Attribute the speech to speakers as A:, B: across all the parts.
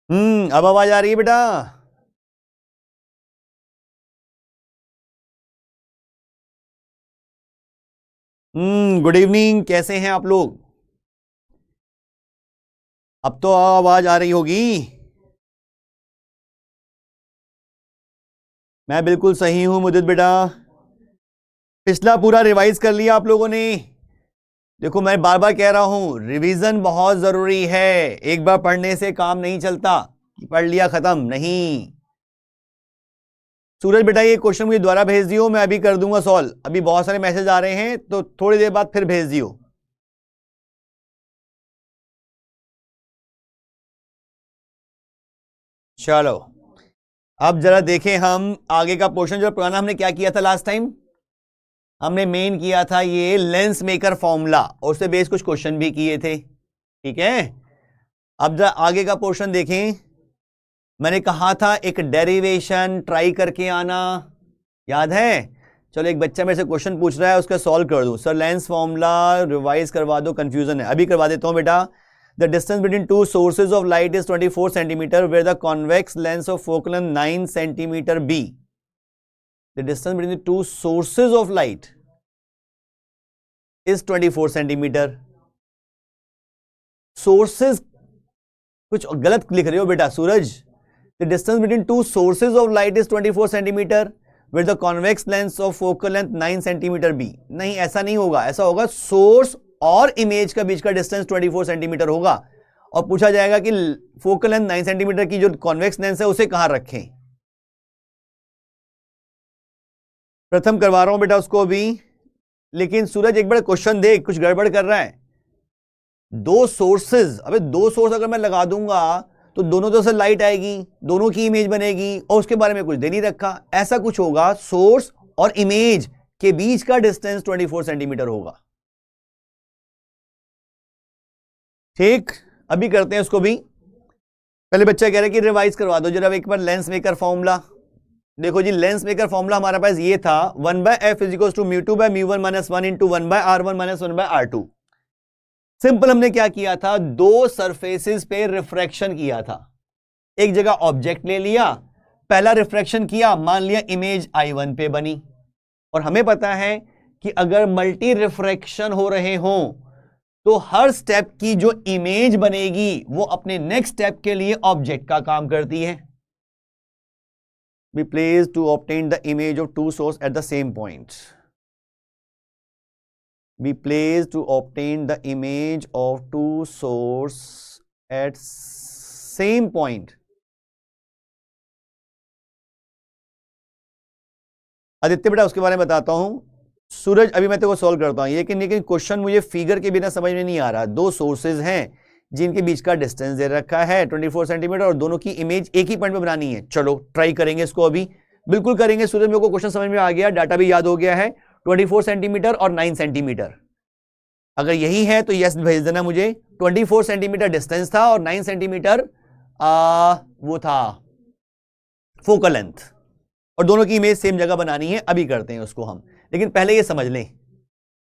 A: अब आवाज आ रही है बेटा। गुड इवनिंग, कैसे हैं आप लोग? अब तो आवाज आ रही होगी। मैं बिल्कुल सही हूं मुदित बेटा। पिछला पूरा रिवाइज कर लिया आप लोगों ने? देखो, मैं बार बार कह रहा हूं, रिवीजन बहुत जरूरी है। एक बार पढ़ने से काम नहीं चलता कि पढ़ लिया खत्म नहीं। सूरज बेटा, ये क्वेश्चन मुझे दोबारा भेज दियो, मैं अभी कर दूंगा सॉल्व। अभी बहुत सारे मैसेज आ रहे हैं तो थोड़ी देर बाद फिर भेज दियो। चलो, अब जरा देखें हम आगे का पोर्शन। जो पुराना हमने क्या किया था लास्ट टाइम, हमने मेन किया था ये लेंस मेकर फॉर्मूला, और उससे बेस कुछ क्वेश्चन भी किए थे। ठीक है, अब जरा आगे का पोर्शन देखें। मैंने कहा था एक डेरिवेशन ट्राई करके आना, याद है? चलो, एक बच्चा मेरे से क्वेश्चन पूछ रहा है, उसका सॉल्व कर दूं। सर लेंस फॉर्मूला रिवाइज करवा दो, कंफ्यूजन है। अभी करवा देता हूं बेटा। The distance between two sources of light is 24 centimetre where the convex lens of focal length 9 centimetre be. The distance between two sources of light is 24 centimetre. Sources कुछ गलत लिख रहे हो बेटा Suraj. The distance between two sources of light is 24 centimetre with the convex lens of focal length 9 centimetre be. नहीं, ऐसा नहीं होगा। ऐसा होगा सोर्स और इमेज का बीच का डिस्टेंस 24 सेंटीमीटर होगा, और पूछा जाएगा कि फोकल लेंथ 9 सेंटीमीटर की जो कॉन्वेक्स लेंस है उसे कहां रखें। प्रथम करवा रहा हूं बेटा उसको अभी। लेकिन सूरज एक बार क्वेश्चन देख, कुछ गड़बड़ कर रहा है। दो सोर्सेज, अबे दो सोर्स अगर मैं लगा दूंगा तो दोनों तरफ से लाइट आएगी, दोनों की इमेज बनेगी, और उसके बारे में कुछ दे नहीं रखा। ऐसा कुछ होगा, सोर्स और इमेज के बीच का डिस्टेंस 24 सेंटीमीटर होगा। ठीक, अभी करते हैं उसको भी। पहले बच्चा कह रहा है कि रिवाइज करवा दो जरा एक बार लेंस मेकर फॉर्मूला। देखो जी, लेंस मेकर फॉर्मूला हमारे पास ये था, 1/f is to mu two by mu one minus one into 1/r1 minus 1/r2। Simple हमने क्या किया था, दो सरफेसेस पे रिफ्रैक्शन किया था। एक जगह ऑब्जेक्ट ले लिया, पहला रिफ्रैक्शन किया, मान लिया इमेज I1 पे बनी। और हमें पता है कि अगर मल्टी रिफ्रैक्शन हो रहे हों तो हर स्टेप की जो इमेज बनेगी वो अपने नेक्स्ट स्टेप के लिए ऑब्जेक्ट का काम करती है। Be placed to obtain the image of two source at the same point. Be placed to obtain the image of two source at same point. Aditya बेटा, उसके बारे में बताता हूं। सूरज, अभी मैं तेरे को सॉल्व करता हूं। लेकिन क्वेश्चन मुझे फिगर के बिना समझ में नहीं आ रहा। दो सोर्सेज हैं जिनके बीच का डिस्टेंस दे रखा है 24 सेंटीमीटर, और दोनों की इमेज एक ही पॉइंट पे बनानी है। चलो ट्राई करेंगे इसको, अभी बिल्कुल करेंगे। सूरज, मेरे को क्वेश्चन समझ में आ गया, डाटा भी याद हो गया है। 24 सेंटीमीटर और 9 सेंटीमीटर, अगर यही है तो यस भेज देना मुझे। 24 सेंटीमीटर डिस्टेंस था और 9 सेंटीमीटर वो था फोकल लेंथ, और दोनों की इमेज सेम जगह बनानी है। अभी करते हैं उसको हम, लेकिन पहले ये समझ लें।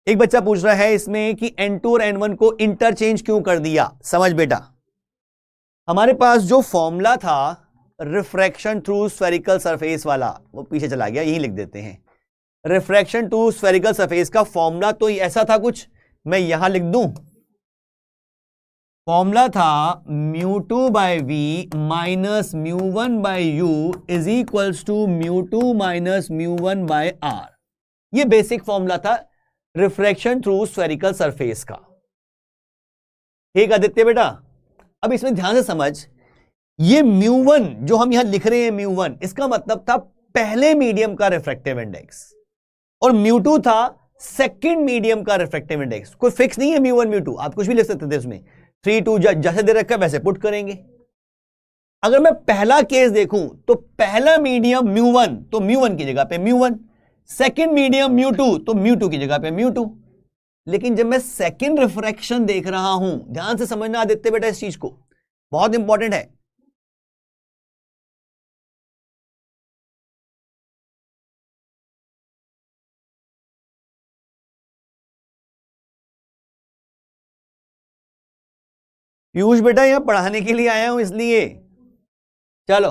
A: एक बच्चा पूछ रहा है इसमें कि N2 और N1 को इंटरचेंज क्यों कर दिया। समझ बेटा, हमारे पास जो फॉर्मूला था रिफ्रैक्शन थ्रू स्फेरिकल सरफेस वाला, वो पीछे चला गया, यही लिख देते हैं। रिफ्रैक्शन टू स्फेरिकल सरफेस का फॉर्मूला तो ऐसा था कुछ, मैं यहां लिख दूं। फॉर्मूला था μ2/v minus μ1/u is equals to μ2 minus μ1/r। ये बेसिक फॉर्मूला था रिफ्रैक्शन थ्रू स्फेरिकल सरफेस का। ठीक आदित्य बेटा, अब इसमें ध्यान से समझ, ये μ1 जो हम यहां लिख रहे हैं μ1, इसका मतलब था पहले मीडियम का रिफ्रैक्टिव इंडेक्स, और μ2 था सेकंड मीडियम का रिफ्रैक्टिव इंडेक्स। कोई फिक्स नहीं है μ1 μ2, आप कुछ भी लिख सकते थे उसमें। 3 2 जैसे दे रखा है वैसे पुट करेंगे। अगर मैं पहला केस देखूं तो पहला मीडियम μ1, तो μ1 की जगह पे μ1, सेकंड मीडियम μ2, तो μ2 की जगह पे μ2। लेकिन जब मैं सेकंड रिफ्रैक्शन देख रहा हूं, ध्यान से समझना आदित्य बेटा इस चीज को, बहुत इंपॉर्टेंट है। पीयूष बेटा, यहां पढ़ाने के लिए आया हूं इसलिए। चलो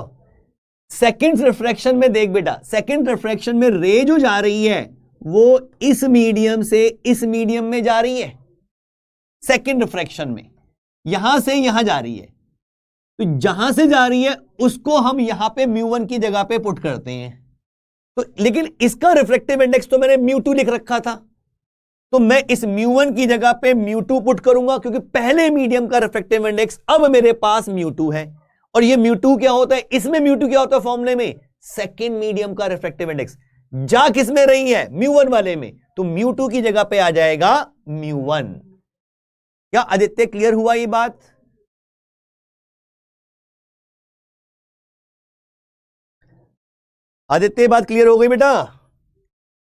A: सेकंड रिफ्रैक्शन में देख बेटा, सेकंड रिफ्रैक्शन में रे जो जा रही है वो इस मीडियम से इस मीडियम में जा रही है। सेकंड रिफ्रैक्शन में यहां से यहां जा रही है, तो जहां से जा रही है उसको हम यहां पे μ1 की जगह पे पुट करते हैं। तो लेकिन इसका रिफ्रैक्टिव इंडेक्स तो मैंने μ2 लिख रखा था, तो मैं इस μ1 की जगह पे μ2 पुट करूंगा, क्योंकि पहले मीडियम का रिफ्रैक्टिव इंडेक्स अब मेरे पास μ2 है। और ये μ2 क्या होता है, इसमें μ2 क्या होता है फॉर्मूले में, सेकेंड मीडियम का रिफ्रैक्टिव इंडेक्स। जा किस में रही है, μ1 वाले में, तो μ2 की जगह पे आ जाएगा μ1। क्या आदित्य क्लियर हुआ ये बात? आदित्य बात क्लियर हो गई बेटा?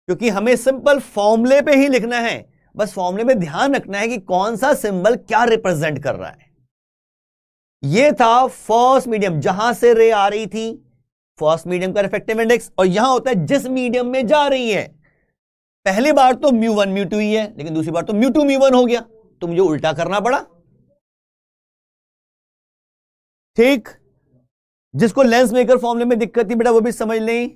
A: क्योंकि हमें सिंपल फॉर्मूले पे ही लिखना है, बस फॉर्मूले में ध्यान रखना है कि कौन सा सिंबल क्या रिप्रेजेंट कर रहा है। ये था फर्स्ट मीडियम, जहां से रे आ रही थी, फर्स्ट मीडियम का रिफ्रैक्टिव इंडेक्स, और यहां होता है जिस मीडियम में जा रही है। पहली बार तो μ1 μ2 ही है, लेकिन दूसरी बार तो μ2 μ1 हो गया, तो मुझे उल्टा करना पड़ा। ठीक, जिसको लेंस मेकर फॉर्मूले में दिक्कत थी बेटा वो भी समझ लें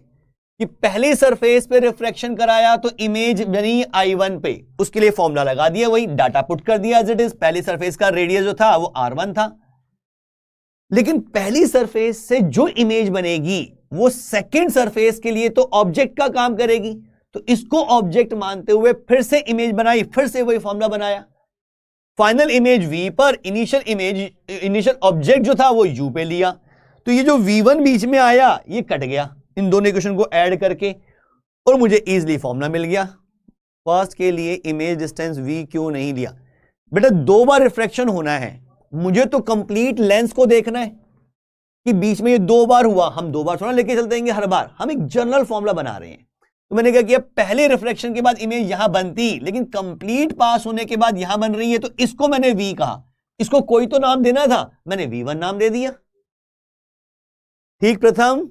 A: कि पहले सरफेस पे रिफ्रैक्शन कराया तो इमेज बनी I1 पे, उसके लिए फॉर्मूला लगा दिया, वही डाटा पुट कर दिया एज इट इज। पहली सरफेस का रेडियस जो था वो R1 था, लेकिन पहली सरफेस से जो इमेज बनेगी वो सेकंड सरफेस के लिए तो ऑब्जेक्ट का काम करेगी, तो इसको ऑब्जेक्ट मानते हुए फिर से इमेज बनाई, फिर से वही फॉर्मूला बनाया। फाइनल इमेज V पर, इनिशियल ऑब्जेक्ट जो था वो U पे लिया, तो ये जो V1 बीच में आया ये कट गया इन दोनों इक्वेशन को ऐड करके, और मुझे इजीली फॉर्मूला मिल गया। फर्स्ट के लिए इमेज डिस्टेंस V क्यों नहीं लिया बेटा, दो बार रिफ्रैक्शन होना है, मुझे तो कंप्लीट लेंस को देखना है कि बीच में ये दो बार हुआ, हम दो बार थोड़ा लेके चलते हैं हर बार, हम एक जनरल फॉर्मूला बना रहे हैं। तो मैंने क्या किया, पहले रिफ्लेक्शन के बाद इमेज यहां बनती, लेकिन कंप्लीट पास होने के बाद यहां बन रही है, तो इसको मैंने V कहा, इसको कोई तो नाम देना था, मैंने V1 नाम दे दिया। ठीक प्रथम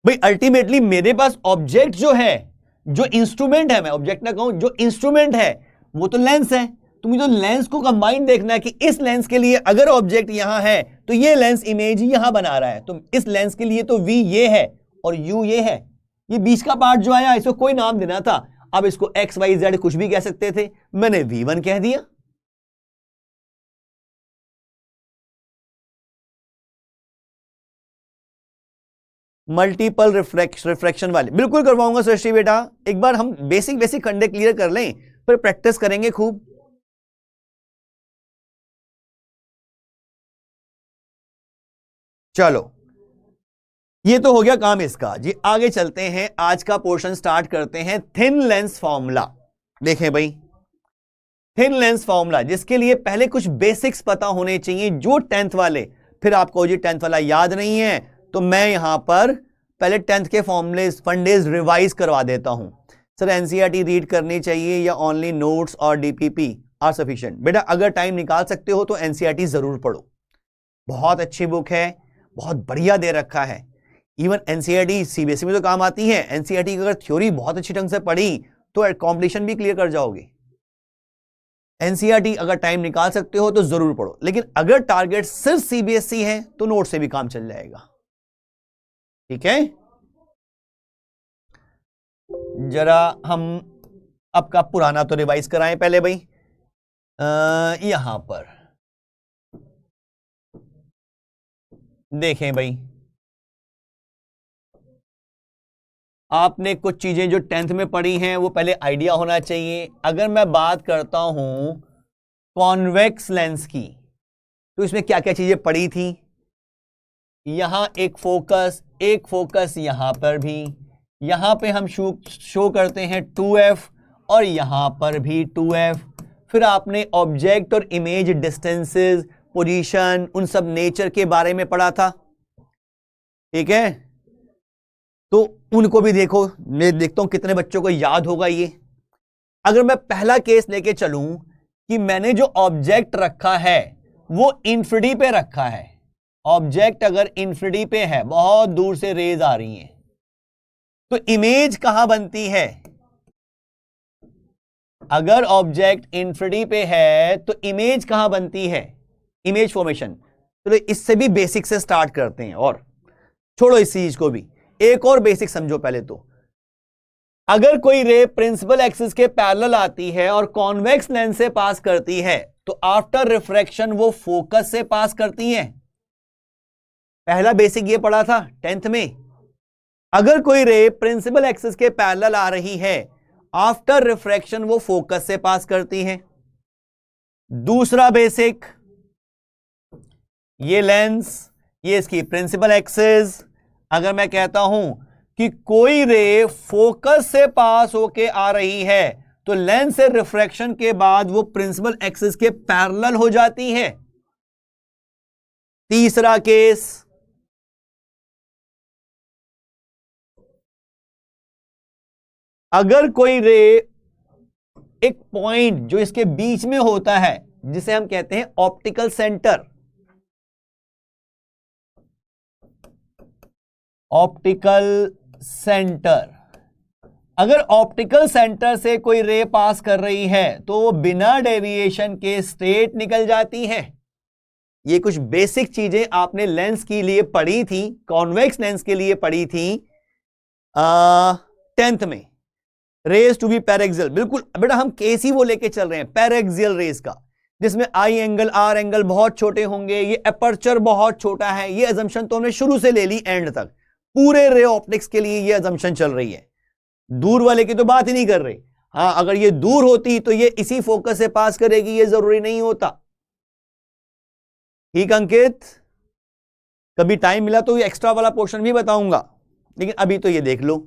A: भाई, अल्टीमेटली मेरे पास ऑब्जेक्ट जो है, जो इंस्ट्रूमेंट है, मैं ऑब्जेक्ट ना कहूं, जो इंस्ट्रूमेंट है वो तो लेंस है, तो मुझे लेंस को कंबाइन देखना है कि इस लेंस के लिए अगर ऑब्जेक्ट यहां है तो ये लेंस इमेज यहां बना रहा है, तो इस लेंस के लिए तो V ये है और U ये है, ये बीच का पार्ट जो आया इसको कोई नाम देना था। अब इसको X Y Z कुछ भी कह सकते थे, मैंने V1 कह दिया। मल्टीपल रिफ्रैक्शन वाले बिल्कुल करवाऊंगा सृष्टि बेटा, एक बार हम बेसिक खंडे क्लियर कर लें, फिर प्रैक्टिस करेंगे खूब। चलो ये तो हो गया काम इसका जी, आगे चलते हैं, आज का पोर्शन स्टार्ट करते हैं। थिन लेंस फॉर्मूला देखें भाई, थिन लेंस फॉर्मूला जिसके लिए पहले कुछ बेसिक्स पता होने चाहिए, जो 10th वाले, फिर आपको जी 10th वाला याद नहीं है तो मैं यहां पर पहले 10th के फॉर्मूले फंडेज रिवाइज करवा देता हूं। सर एनसीईआरटी रीड करनी चाहिए या ओनली नोट्स और डीपीपी आर सफिशिएंट? बेटा अगर टाइम निकाल सकते हो तो एनसीईआरटी जरूर पढ़ो, बहुत अच्छी बुक है, बहुत बढ़िया दे रखा है। इवन एनसीईआरटी सीबीएसई में तो काम आती है, एनसीईआरटी की अगर थ्योरी बहुत अच्छी ढंग से पढ़ी तो कॉम्पिटिशन भी क्लियर कर जाओगे। एनसीईआरटी अगर टाइम निकाल सकते हो तो जरूर पढ़ो, लेकिन अगर टारगेट सिर्फ सीबीएसई है तो नोट से भी काम चल जाएगा। ठीक है, जरा हम आपका पुराना तो रिवाइज कराएं पहले भाई। यहां पर देखें भाई, आपने कुछ चीजें जो 10th में पढ़ी हैं वो पहले आइडिया होना चाहिए। अगर मैं बात करता हूं कॉन्वेक्स लेंस की, तो इसमें क्या क्या चीजें पढ़ी थी, यहां एक फोकस यहां पर भी, यहां पे हम शो करते हैं 2f और यहां पर भी 2f। फिर आपने ऑब्जेक्ट और इमेज डिस्टेंसेस, पोजीशन, उन सब नेचर के बारे में पढ़ा था। ठीक है, तो उनको भी देखो, मैं देखता हूं कितने बच्चों को याद होगा ये। अगर मैं पहला केस लेके चलूं कि मैंने जो ऑब्जेक्ट रखा है वो इंफिनिटी पे रखा है, ऑब्जेक्ट अगर इंफिनिटी पे है, बहुत दूर से रेज आ रही हैं, तो इमेज कहां बनती है? अगर ऑब्जेक्ट इंफिनिटी पे है तो इमेज कहां बनती है? इमेज फॉर्मेशन, चलो इससे भी बेसिक से स्टार्ट करते हैं, और छोड़ो इस चीज को भी, एक और बेसिक समझो पहले तो। अगर कोई रे प्रिंसिपल एक्सिस के पैरेलल आती है और कॉन्वेक्स लेंस से पास करती है तो आफ्टर रिफ्रैक्शन वो फोकस से पास करती है। पहला बेसिक ये पढ़ा था 10th में। अगर कोई रे प्रिंसिपल एक्सिस के पैरेलल आ रही है, आफ्टर रिफ्रैक्शन वो फोकस से पास करती है। दूसरा बेसिक, ये लेंस, ये इसकी प्रिंसिपल एक्सिस, अगर मैं कहता हूं कि कोई रे फोकस से पास होके आ रही है तो लेंस से रिफ्रैक्शन के बाद वो प्रिंसिपल एक्सिस के पैरेलल हो जाती है। तीसरा केस, अगर कोई रे एक पॉइंट जो इसके बीच में होता है जिसे हम कहते हैं ऑप्टिकल सेंटर, ऑप्टिकल सेंटर, अगर ऑप्टिकल सेंटर से कोई रे पास कर रही है तो वो बिना डेविएशन के स्ट्रेट निकल जाती है। ये कुछ बेसिक चीजें आपने लेंस के लिए पढ़ी थी, कॉन्वेक्स लेंस के लिए पढ़ी थी 10th में। रेज टू बी पैरेक्सियल, बिल्कुल बेटा हम केस ही वो लेके चल रहे हैं पैरेक्सियल रेज का, जिसमें आई एंगल आर एंगल बहुत छोटे होंगे, ये अपर्चर बहुत छोटा है। ये अजम्पशन तो हमने शुरू से ले ली एंड तक, पूरे रे ऑप्टिक्स के लिए ये अजम्पशन चल रही है। दूर वाले की तो बात ही नहीं कर रही। हां, अगर ये दूर होती तो ये इसी फोकस से पास करेगी, ये जरूरी नहीं होता। ठीक अंकित, कभी टाइम मिला तो ये एक्स्ट्रा वाला पोर्शन भी बताऊंगा, लेकिन अभी तो ये देख लो।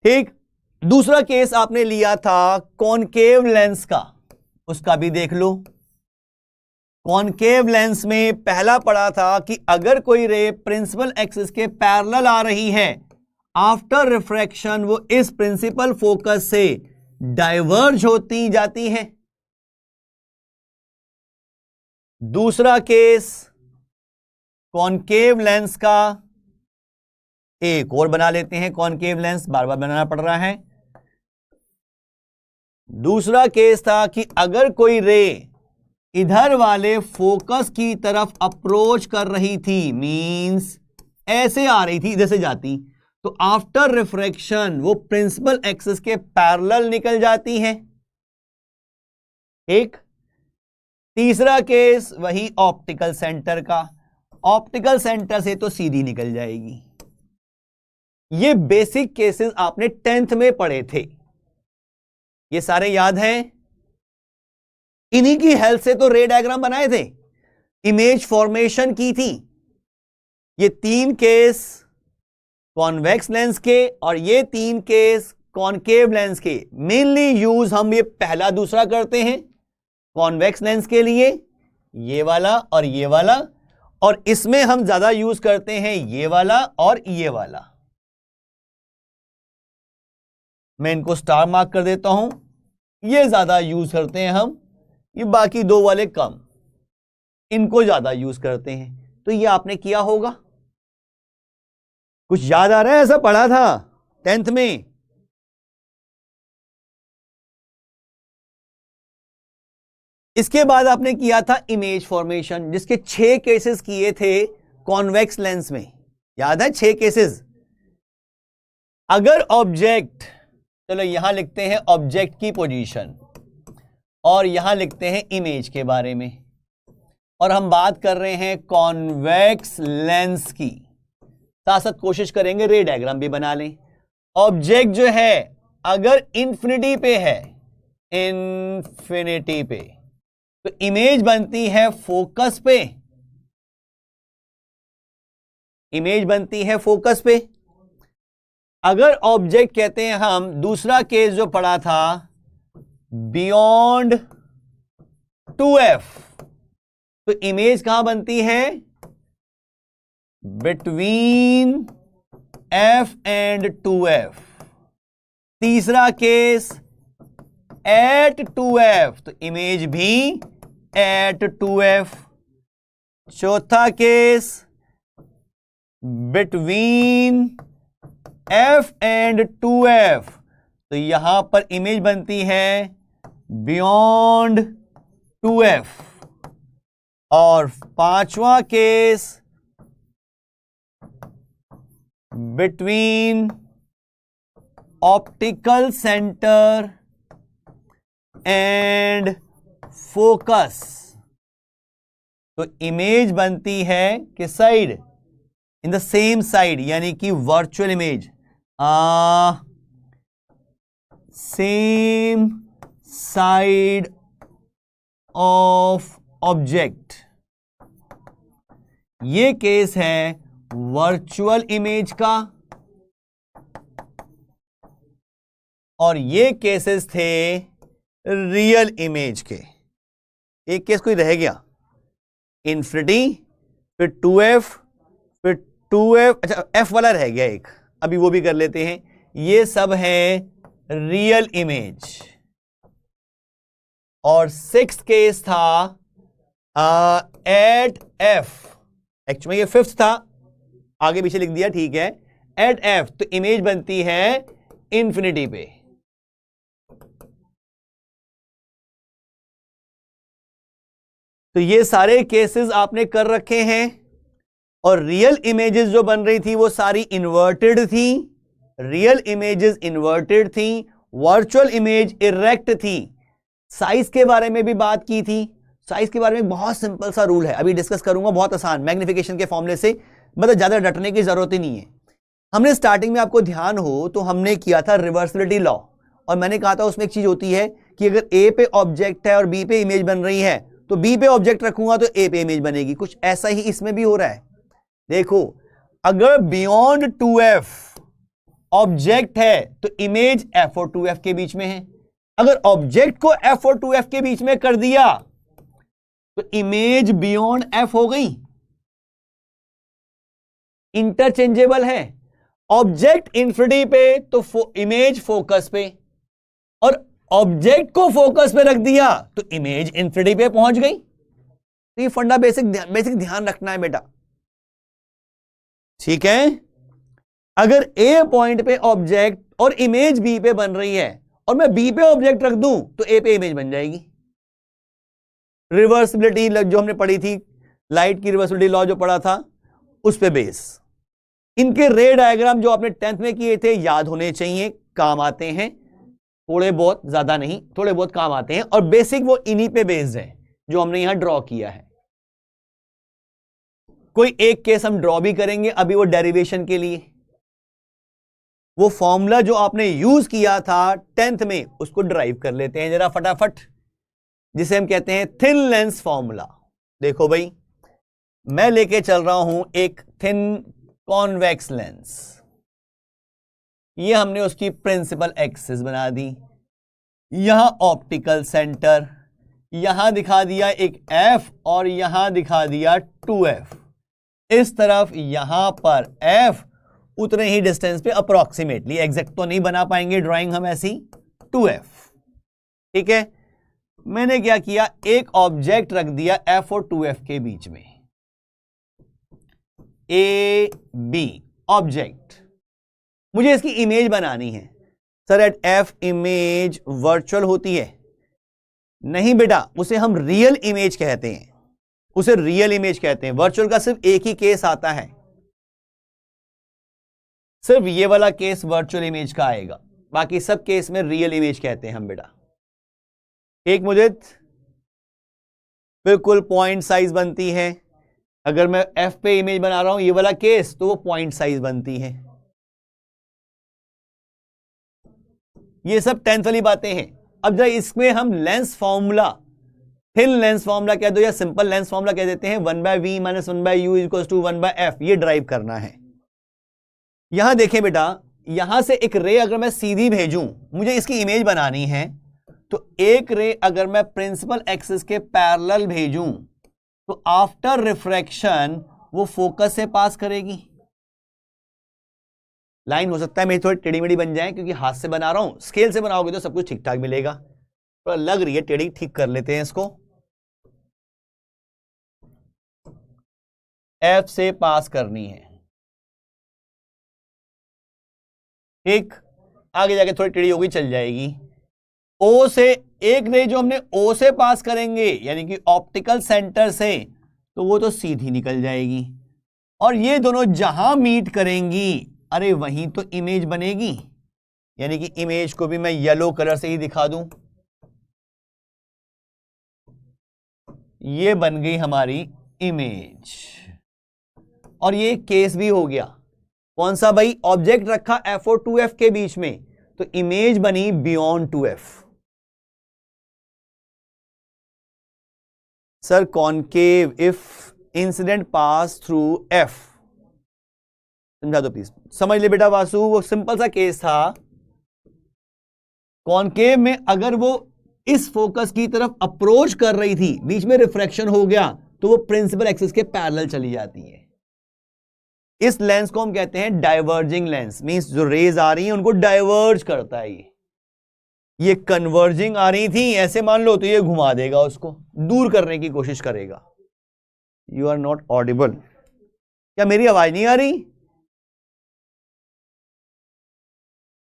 A: ठीक, दूसरा केस आपने लिया था कॉनकेव लेंस का, उसका भी देख लो। कॉनकेव लेंस में पहला पढ़ा था कि अगर कोई रे प्रिंसिपल एक्सिस के पैरेलल आ रही है, आफ्टर रिफ्रैक्शन वो इस प्रिंसिपल फोकस से डाइवर्ज होती जाती है। दूसरा केस कॉनकेव लेंस का, एक और बना लेते हैं, कॉनकेव लेंस बार बार बनाना पड़ रहा है। दूसरा केस था कि अगर कोई रे इधर वाले फोकस की तरफ अप्रोच कर रही थी, मींस ऐसे आ रही थी, इधर से जाती, तो आफ्टर रिफ्रैक्शन वो प्रिंसिपल एक्सिस के पैरेलल निकल जाती है। एक तीसरा केस वही ऑप्टिकल सेंटर का, ऑप्टिकल सेंटर से तो सीधी निकल जाएगी। ये बेसिक केसेस आपने 10th में पढ़े थे, ये सारे याद हैं। इन्हीं की हेल्प से तो रे डायग्राम बनाए थे, इमेज फॉर्मेशन की थी। ये 3 केस कॉन्वेक्स लेंस के और ये 3 केस कॉनकेव लेंस के मेनली यूज हम ये पहला दूसरा करते हैं कॉन्वेक्स लेंस के लिए, ये वाला और ये वाला, और इसमें हम ज्यादा यूज करते हैं ये वाला और ये वाला। मैं इनको स्टार मार्क कर देता हूं, ये ज्यादा यूज करते हैं हम, ये बाकी 2 वाले कम, इनको ज्यादा यूज करते हैं। तो ये आपने किया होगा, कुछ याद आ रहा है? ऐसा पढ़ा था 10th में। इसके बाद आपने किया था इमेज फॉर्मेशन, जिसके 6 केसेस किए थे कॉन्वेक्स लेंस में, याद है 6 केसेस। अगर ऑब्जेक्ट, चलो यहां लिखते हैं ऑब्जेक्ट की पोजीशन और यहां लिखते हैं इमेज के बारे में, और हम बात कर रहे हैं कॉन्वेक्स लेंस की, साथ साथ कोशिश करेंगे रे डायग्राम भी बना लें। ऑब्जेक्ट जो है अगर इंफिनिटी पे है, इंफिनिटी पे, तो इमेज बनती है फोकस पे, इमेज बनती है फोकस पे। अगर ऑब्जेक्ट कहते हैं हम, दूसरा केस जो पढ़ा था बियॉन्ड 2f, तो इमेज कहां बनती है? Between f and 2f। तीसरा केस एट 2f, तो इमेज भी एट 2f। चौथा case between f and 2f, तो यहां पर इमेज बनती है बियॉन्ड 2f। और पांचवा case between optical centre and focus. तो इमेज बनती है किस side? In the same side, यानी कि virtual image, same side of object. ये केस है वर्चुअल इमेज का, और ये केसेस थे रियल इमेज के। एक केस कोई रह गया, इन्फिनिटी, फिर 2f, फिर 2f, अच्छा f वाला रह गया एक, अभी वो भी कर लेते हैं। ये सब है रियल इमेज। और सिक्स्थ केस था एट f, एक्चुअली ये फिफ्थ था, आगे पीछे लिख दिया, ठीक है। एट f तो इमेज बनती है इन्फिनिटी पे। तो ये सारे केसेस आपने कर रखे हैं, और रियल इमेजेस जो बन रही थी वो सारी इन्वर्टेड थी। रियल इमेजेस इन्वर्टेड थी, वर्चुअल इमेज इरेक्ट थी। साइज के बारे में भी बात की थी। साइज के बारे में बहुत सिंपल सा रूल है, अभी डिस्कस करूंगा, बहुत आसान, मैग्निफिकेशन के फॉर्मूले से, मतलब ज्यादा डटने की जरूरत ही नहीं है। हमने स्टार्टिंग में, आपको ध्यान हो तो हमने किया था रिवर्सिबिलिटी लॉ, और मैंने कहा था उसमें एक चीज होती है कि अगर ए पे ऑब्जेक्ट है और बी पे इमेज बन रही है, तो बी पे ऑब्जेक्ट रखूंगा तो ए पे इमेज बनेगी। कुछ ऐसा ही इसमें भी हो रहा है। देखो, अगर बियॉन्ड 2f ऑब्जेक्ट है तो इमेज f और 2f के बीच में है। अगर ऑब्जेक्ट को f और 2f के बीच में कर दिया तो इमेज बियॉन्ड f हो गई। इंटरचेंजेबल है। ऑब्जेक्ट इन्फिनिटी पे तो इमेज फोकस पे, और ऑब्जेक्ट को फोकस पे रख दिया तो इमेज इन्फिनिटी पे पहुंच गई। तो ये फंडा बेसिक ध्यान रखना है बेटा, ठीक है। अगर ए पॉइंट पे ऑब्जेक्ट और इमेज बी पे बन रही है, और मैं बी पे ऑब्जेक्ट रख दूं तो ए पे इमेज बन जाएगी। रिवर्सिबिलिटी जो हमने पढ़ी थी, लाइट की रिवर्सिबिलिटी लॉ जो पढ़ा था, उस पे बेस। इनके रे डायग्राम जो आपने 10th में किए थे याद होने चाहिए, काम आते हैं थोड़े बहुत, ज्यादा नहीं, थोड़े बहुत काम आते हैं, और बेसिक वो इन्हीं पे बेस्ड है जो हमने यहां ड्रॉ किया है। कोई एक केस हम ड्रॉ भी करेंगे अभी, वो डेरिवेशन के लिए। वो फॉर्मूला जो आपने यूज किया था 10th में, उसको ड्राइव कर लेते हैं जरा फटाफट, जिसे हम कहते हैं थिन लेंस फॉर्मूला। देखो भाई, मैं लेके चल रहा हूं एक थिन कॉन्वेक्स लेंस, ये हमने उसकी प्रिंसिपल एक्सिस बना दी। यहां ऑप्टिकल सेंटर, यहां दिखा दिया एक f और यहां दिखा दिया 2f। इस तरफ यहां पर f, उतने ही डिस्टेंस पे अप्रोक्सीमेटली, एग्जैक्ट तो नहीं बना पाएंगे ड्राइंग हम ऐसी, 2f, ठीक है। मैंने क्या किया, एक ऑब्जेक्ट रख दिया f और 2f के बीच में, a b ऑब्जेक्ट। मुझे इसकी इमेज बनानी है। Sir at f image virtual होती है? नहीं बेटा, उसे हम रियल इमेज कहते हैं, उसे रियल इमेज कहते हैं। वर्चुअल का सिर्फ एक ही केस आता है, सिर्फ ये वाला केस वर्चुअल इमेज का आएगा, बाकी सब केस में रियल इमेज कहते हैं हम बेटा। एक मुदित, बिल्कुल पॉइंट साइज बनती है। अगर मैं f पे इमेज बना रहा हूं ये वाला केस, तो वो पॉइंट साइज बनती है। ये सब 10th वाली बातें हैं। अब जरा इसमें हम lens formula, thin lens formula कह दो या सिंपल लेंस फॉर्मूला कह देते हैं, 1/v - 1/u = 1/f, ये ड्राइव करना है। यहां देखें बेटा, यहां से एक रे अगर मैं सीधी भेजूं, मुझे इसकी इमेज बनानी है, तो एक रे अगर मैं प्रिंसिपल एक्सिस के पैरेलल भेजूं तो आफ्टर रिफ्रैक्शन वो फोकस से पास करेगी। लाइन हो सकता है मेरी थोड़ी टेढ़ी मेढ़ी बन जाए, क्योंकि हाथ से बना रहा हूं, स्केल से बनाओगे तो सब कुछ ठीक ठाक मिलेगा। थोड़ा लग रही है टेढ़ी, ठीक कर लेते हैं इसको। F से पास करनी है, ठीक, आगे जाके थोड़ी टेढ़ी होगी, चल जाएगी। O से एक रे जो हमने O से पास करेंगे, यानी कि ऑप्टिकल सेंटर से तो वो तो सीधी निकल जाएगी, और ये दोनों जहां मीट करेंगी अरे वहीं तो इमेज बनेगी। यानी कि इमेज को भी मैं येलो कलर से ही दिखा दूं, ये बन गई हमारी इमेज। और ये केस भी हो गया, कौन सा भाई? ऑब्जेक्ट रखा F और 2F के बीच में, तो इमेज बनी beyond 2F। Sir concave if incident pass through F, समझा दो प्लीज। समझ ले बेटा वासु, वो सिंपल सा केस था। कॉनकेव में अगर वो इस फोकस की तरफ अप्रोच कर रही थी, बीच में रिफ्रैक्शन हो गया, तो वो प्रिंसिपल एक्सिस के पैरेलल चली जाती है। इस लेंस को हम कहते हैं डाइवर्जिंग लेंस, मींस जो रेज आ रही है उनको डाइवर्ज करता है। ये कन्वर्जिंग आ रही थी ऐसे मान लो, तो ये घुमा देगा, उसको दूर करने की कोशिश करेगा। You are not audible. क्या मेरी आवाज नहीं आ रही?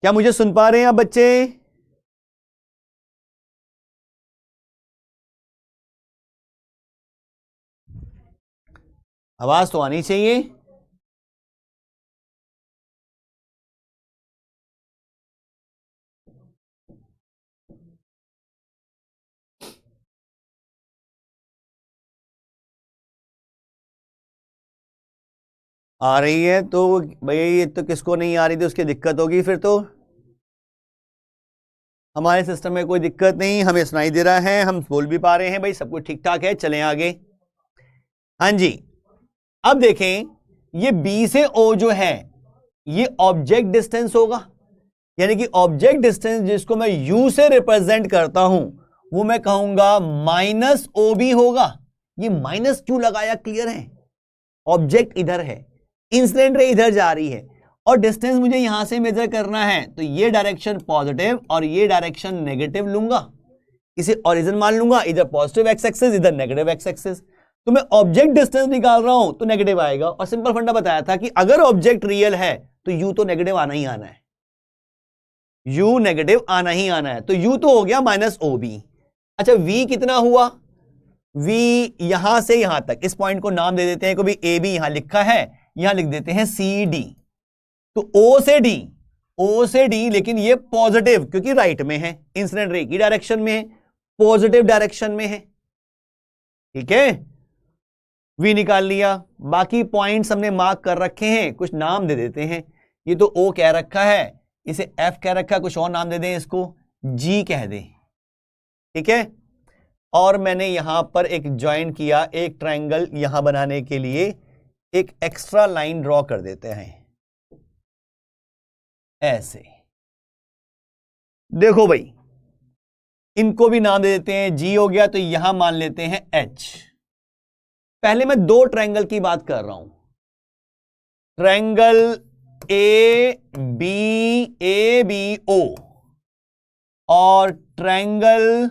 A: क्या मुझे सुन पा रहे हैं आप बच्चे? आवाज तो आनी चाहिए। आ रही है तो भैया, ये तो किसको नहीं आ रही थी उसकी दिक्कत होगी। फिर तो हमारे सिस्टम में कोई दिक्कत नहीं, हमें सुनाई दे रहा है, हम बोल भी पा रहे हैं, भाई सब कुछ ठीक ठाक है। चलें आगे। हाँ जी, अब देखें, ये B से O जो है ये ऑब्जेक्ट डिस्टेंस होगा, यानी कि ऑब्जेक्ट डिस्टेंस जिसको मैं U से रिप्रेजेंट करता हूं वो मैं कहूंगा -OB होगा। ये माइनस क्यों लगाया? क्लियर है, ऑब्जेक्ट इधर है, इंसिडेंट रे इधर जा रही है, और डिस्टेंस मुझे यहां से मेजर करना है, तो ये डायरेक्शन पॉजिटिव और ये डायरेक्शन नेगेटिव लूंगा। इसे ओरिजिन मान लूंगा, इधर पॉजिटिव एक्स एक्सिस इधर नेगेटिव एक्स एक्सिस। तो मैं ऑब्जेक्ट डिस्टेंस निकाल रहा हूं तो नेगेटिव आएगा। और सिंपल फंडा बताया था कि अगर ऑब्जेक्ट रियल है तो यू तो नेगेटिव आना ही आना है, यू नेगेटिव आना ही आना है। तो यू तो हो गया -OB। अच्छा, वी कितना हुआ? वी यहां से यहां तक, इस पॉइंट को नाम दे देते हैं, कोई AB यहां लिखा है, यहां लिख देते हैं CD। तो O से D, लेकिन ये पॉजिटिव क्योंकि राइट में है, इंसिडेंट रे की डायरेक्शन में है, पॉजिटिव डायरेक्शन में है। ठीक है, V निकाल लिया। बाकी पॉइंट्स हमने मार्क कर रखे हैं, कुछ नाम दे देते हैं। ये तो O कह रखा है, इसे F कह रखा है, कुछ और नाम दे दें, इसको G कह दें। ठीक है, और मैंने यहां पर एक ज्वाइन किया, एक ट्रायंगल यहां बनाने के लिए एक एक्स्ट्रा लाइन ड्रॉ कर देते हैं ऐसे। देखो भाई, इनको भी नाम दे देते हैं, G हो गया तो यहां मान लेते हैं H। पहले मैं दो ट्रायंगल की बात कर रहा हूं, ट्रायंगल ABO और ट्रायंगल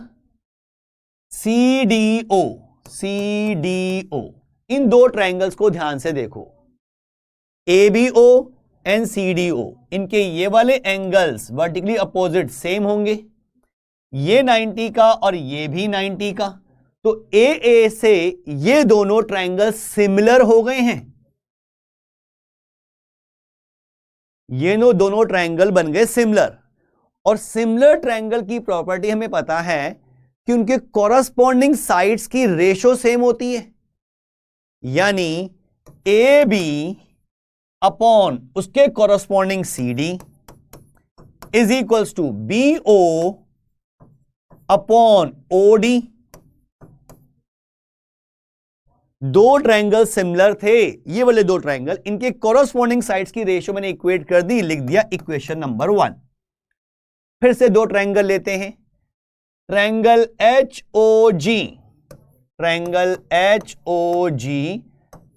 A: CDO। इन दो ट्रायंगल्स को ध्यान से देखो, ABO एंड CDO, इनके ये वाले एंगल्स वर्टिकली अपोजिट सेम होंगे, ये 90 का और ये भी 90 का। तो AA से ये दोनों ट्रायंगल सिमिलर हो गए हैं, ये दोनों ट्रायंगल बन गए सिमिलर। और सिमिलर ट्रायंगल की प्रॉपर्टी हमें पता है कि उनके कॉरस्पॉन्डिंग साइड्स की रेशो सेम होती है, यानी AB अपॉन उसके corresponding CD is equals to BO upon OD। दो ट्रायंगल सिमिलर थे, ये वाले दो ट्रायंगल, इनके कॉरस्पॉन्डिंग साइड्स की रेशो मैंने इक्वेट कर दी, लिख दिया इक्वेशन नंबर 1। फिर से दो ट्रायंगल लेते हैं, triangle HOG, triangle HOG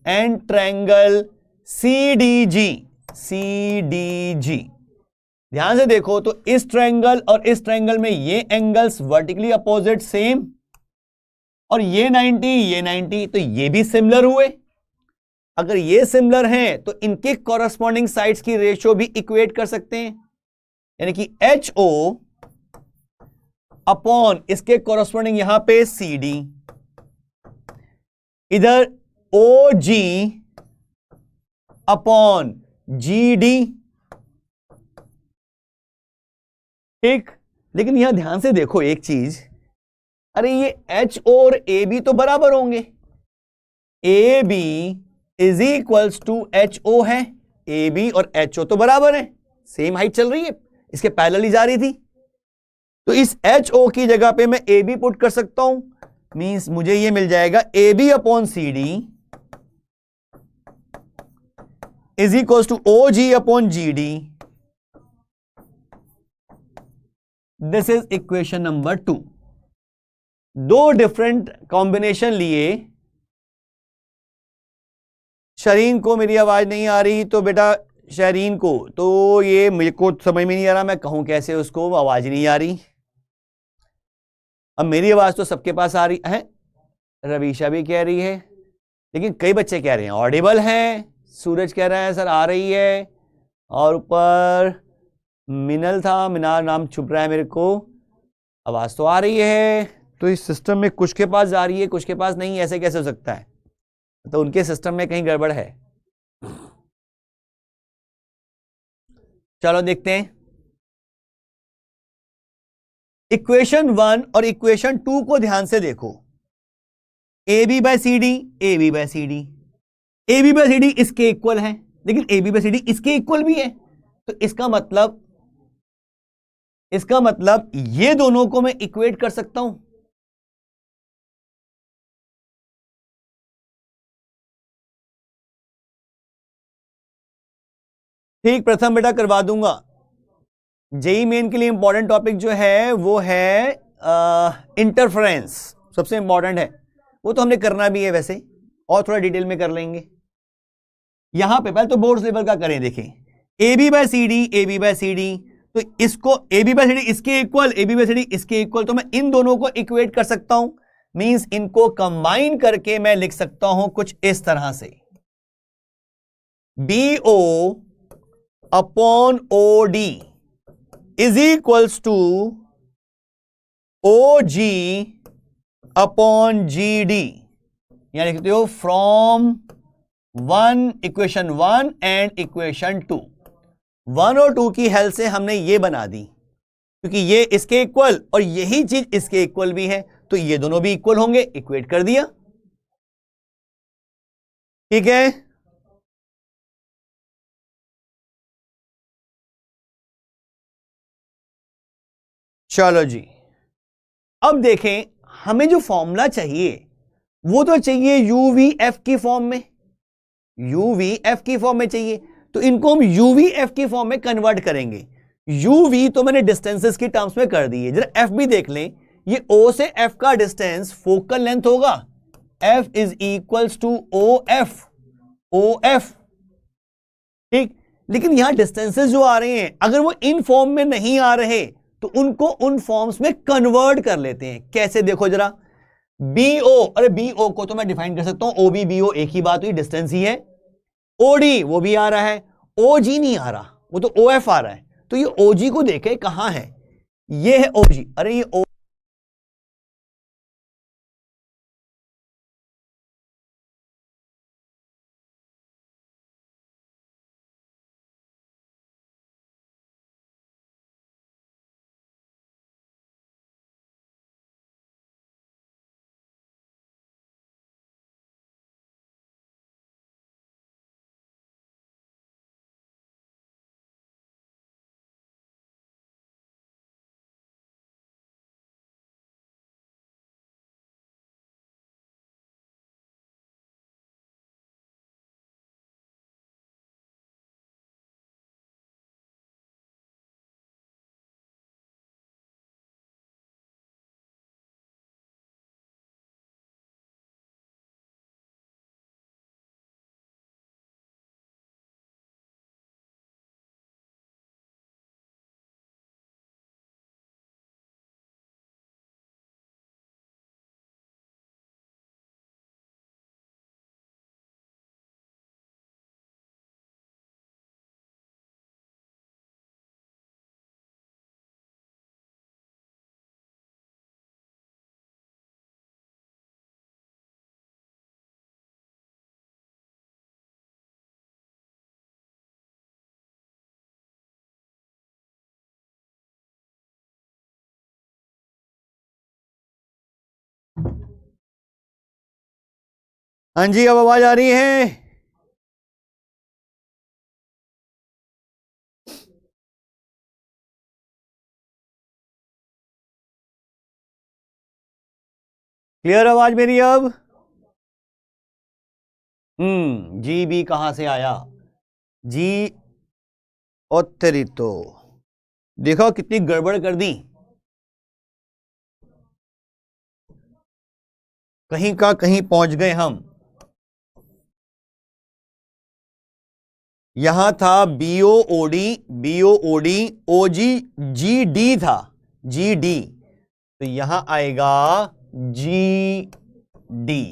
A: and triangle CDG। ध्यान से देखो तो इस ट्रायंगल और इस ट्रायंगल में ये एंगल्स वर्टिकली अपोजिट सेम, और ये 90 तो ये भी सिमिलर हुए। अगर ये सिमिलर हैं तो इनके कॉरस्पॉन्डिंग साइड्स की रेशियो भी इक्वेट कर सकते हैं, यानी कि HO अपॉन इसके कॉरस्पॉन्डिंग यहां पे CD, इधर ओ जी अपॉन जी डी। ठीक, लेकिन यहां ध्यान से देखो एक चीज, अरे ये एच और ए बी तो बराबर होंगे, A B is equals to H O है, ए बी और एच ओ तो बराबर है, सेम हाइट चल रही है, इसके पैरेलल ही जा रही थी। तो इस एच ओ की जगह पे मैं ए बी पुट कर सकता हूं, मींस मुझे ये मिल जाएगा A B upon C D is equals to O G upon G D. This is equation number 2। दो डिफरेंट कॉम्बिनेशन लिए। शरीन को मेरी आवाज नहीं आ रही, तो बेटा शरीन को, तो ये मेरे को समझ में नहीं आ रहा, मैं कहूं कैसे उसको, आवाज ही नहीं आ रही। अब मेरी आवाज तो सबके पास आ रही है, रवीशा भी कह रही है, लेकिन कई बच्चे कह रहे हैं ऑडिबल है, सूरज कह रहा है सर आ रही है, और ऊपर मिनल था, मिनार नाम छुप रहा है मेरे को, आवाज तो आ रही है। तो इस सिस्टम में कुछ के पास जा रही है कुछ के पास नहीं, ऐसे कैसे हो सकता है? तो उनके सिस्टम में कहीं गड़बड़ है। चलो देखते हैं इक्वेशन 1 और इक्वेशन 2 को ध्यान से देखो। A B by C D, A B by C D, A B by C D इसके इक्वल है, लेकिन A B by C D इसके इक्वल भी है, तो इसका मतलब ये दोनों को मैं इक्वेट कर सकता हूं। ठीक, प्रथम बेटा करवा दूंगा। जेई मेन के लिए इंपॉर्टेंट टॉपिक जो है वो है इंटरफेरेंस, सबसे इंपॉर्टेंट है, वो तो हमने करना भी है वैसे, और थोड़ा डिटेल में कर लेंगे। यहां पे पहले तो बोर्ड लेवल का करें, देखें A B by C D, A B by C D, तो इसको A B by C D इसके equal, A B by C D इसके इक्वल, तो मैं इन दोनों को इक्वेट कर सकता हूं, मींस इनको कंबाइन करके मैं लिख सकता हूं कुछ इस तरह से, B O upon O D is equals to O G upon G D, यहां लिखते हो फ्रॉम इक्वेशन 1 एंड इक्वेशन 2। 1 और 2 की हेल्प से हमने ये बना दी, क्योंकि ये इसके इक्वल और यही चीज इसके इक्वल भी है, तो ये दोनों भी इक्वल होंगे, इक्वेट कर दिया। ठीक है, चलो जी, अब देखें हमें जो फॉर्मूला चाहिए वो तो चाहिए यूवीएफ की फॉर्म में, यूवीएफ की फॉर्म में चाहिए, तो इनको हम यूवीएफ की फॉर्म में कन्वर्ट करेंगे। यूवी तो मैंने डिस्टेंसेस की टर्म्स में कर दी है, जरा एफ भी देख लें, ये ओ से एफ का डिस्टेंस फोकल लेंथ होगा, F is equals to O F, O F. ठीक, लेकिन यहां डिस्टेंसेस जो आ रहे हैं अगर वो इन फॉर्म में नहीं आ रहे तो उनको उन फॉर्म्स में कन्वर्ट कर लेते हैं। कैसे देखो जरा, बीओ, अरे बीओ को तो मैं डिफाइन कर सकता हूं, ओबी बीओ एक ही बात हुई, डिस्टेंस ही है। ओडी वो भी आ रहा है, ओजी नहीं आ रहा, वो तो ओएफ आ रहा है, तो ये ओजी को देखे कहां है, ये है ओजी, अरे ये ओ हाँ जी, अब आवाज आ रही है? क्लियर आवाज मेरी अब? जी बी कहां से आया? जी और तेरी तो देखो कितनी गड़बड़ कर दी, कहीं का कहीं पहुंच गए हम। यहां था बीओओडी, बीओओडी, ओजी, जी डी था, जी डी, तो यहां आएगा जी डी।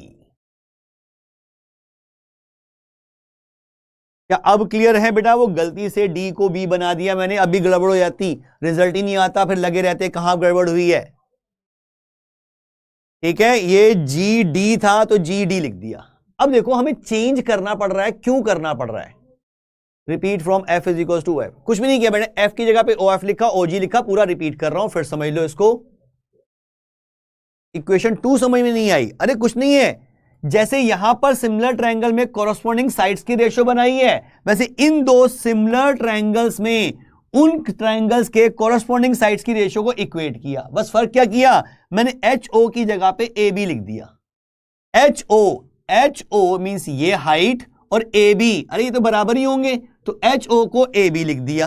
A: क्या अब क्लियर है बेटा? वो गलती से डी को बी बना दिया मैंने, अभी गड़बड़ हो जाती, रिजल्ट ही नहीं आता, फिर लगे रहते कहां गड़बड़ हुई है। ठीक है, ये जी डी था तो जी डी लिख दिया। अब देखो हमें चेंज करना पड़ रहा है, क्यों करना पड़ रहा है? Repeat from F is equal to F, कुछ भी नहीं किया मैंने, एफ की जगह पे ओ एफ लिखा, ओ जी लिखा, पूरा रिपीट कर रहा हूं, फिर समझ लो इसको। इक्वेशन 2 समझ में नहीं आई? अरे कुछ नहीं है, जैसे यहां पर सिमिलर ट्रायंगल में कॉरस्पॉन्डिंग साइड्स की रेशियो बनाई है, वैसे इन दो सिमिलर ट्रायंगल्स में उन ट्रायंगल्स के कॉरस्पॉन्डिंग साइड्स की रेशियो को इक्वेट किया। बस फर्क क्या किया, मैंने एच ओ की जगह पे ए बी लिख दिया। एच ओ मींस ये हाइट और ए बी, अरे ये तो बराबर ही होंगे, तो एच ओ को ए बी लिख दिया।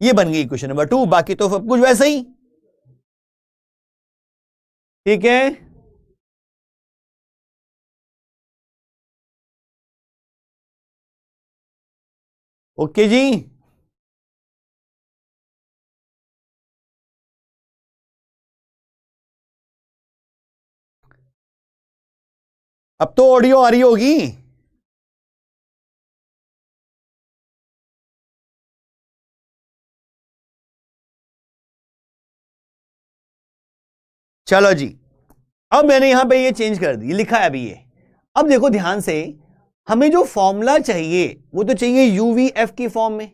A: ये बन गई इक्वेशन नंबर 2, बाकी तो सब कुछ वैसा ही। ठीक है, ओके जी। अब तो ऑडियो आ रही होगी। चलो जी, अब मैंने यहां पे ये चेंज कर दी, लिखा है अभी ये। अब देखो ध्यान से, हमें जो फॉर्मूला चाहिए वो तो चाहिए यूवीएफ की फॉर्म में।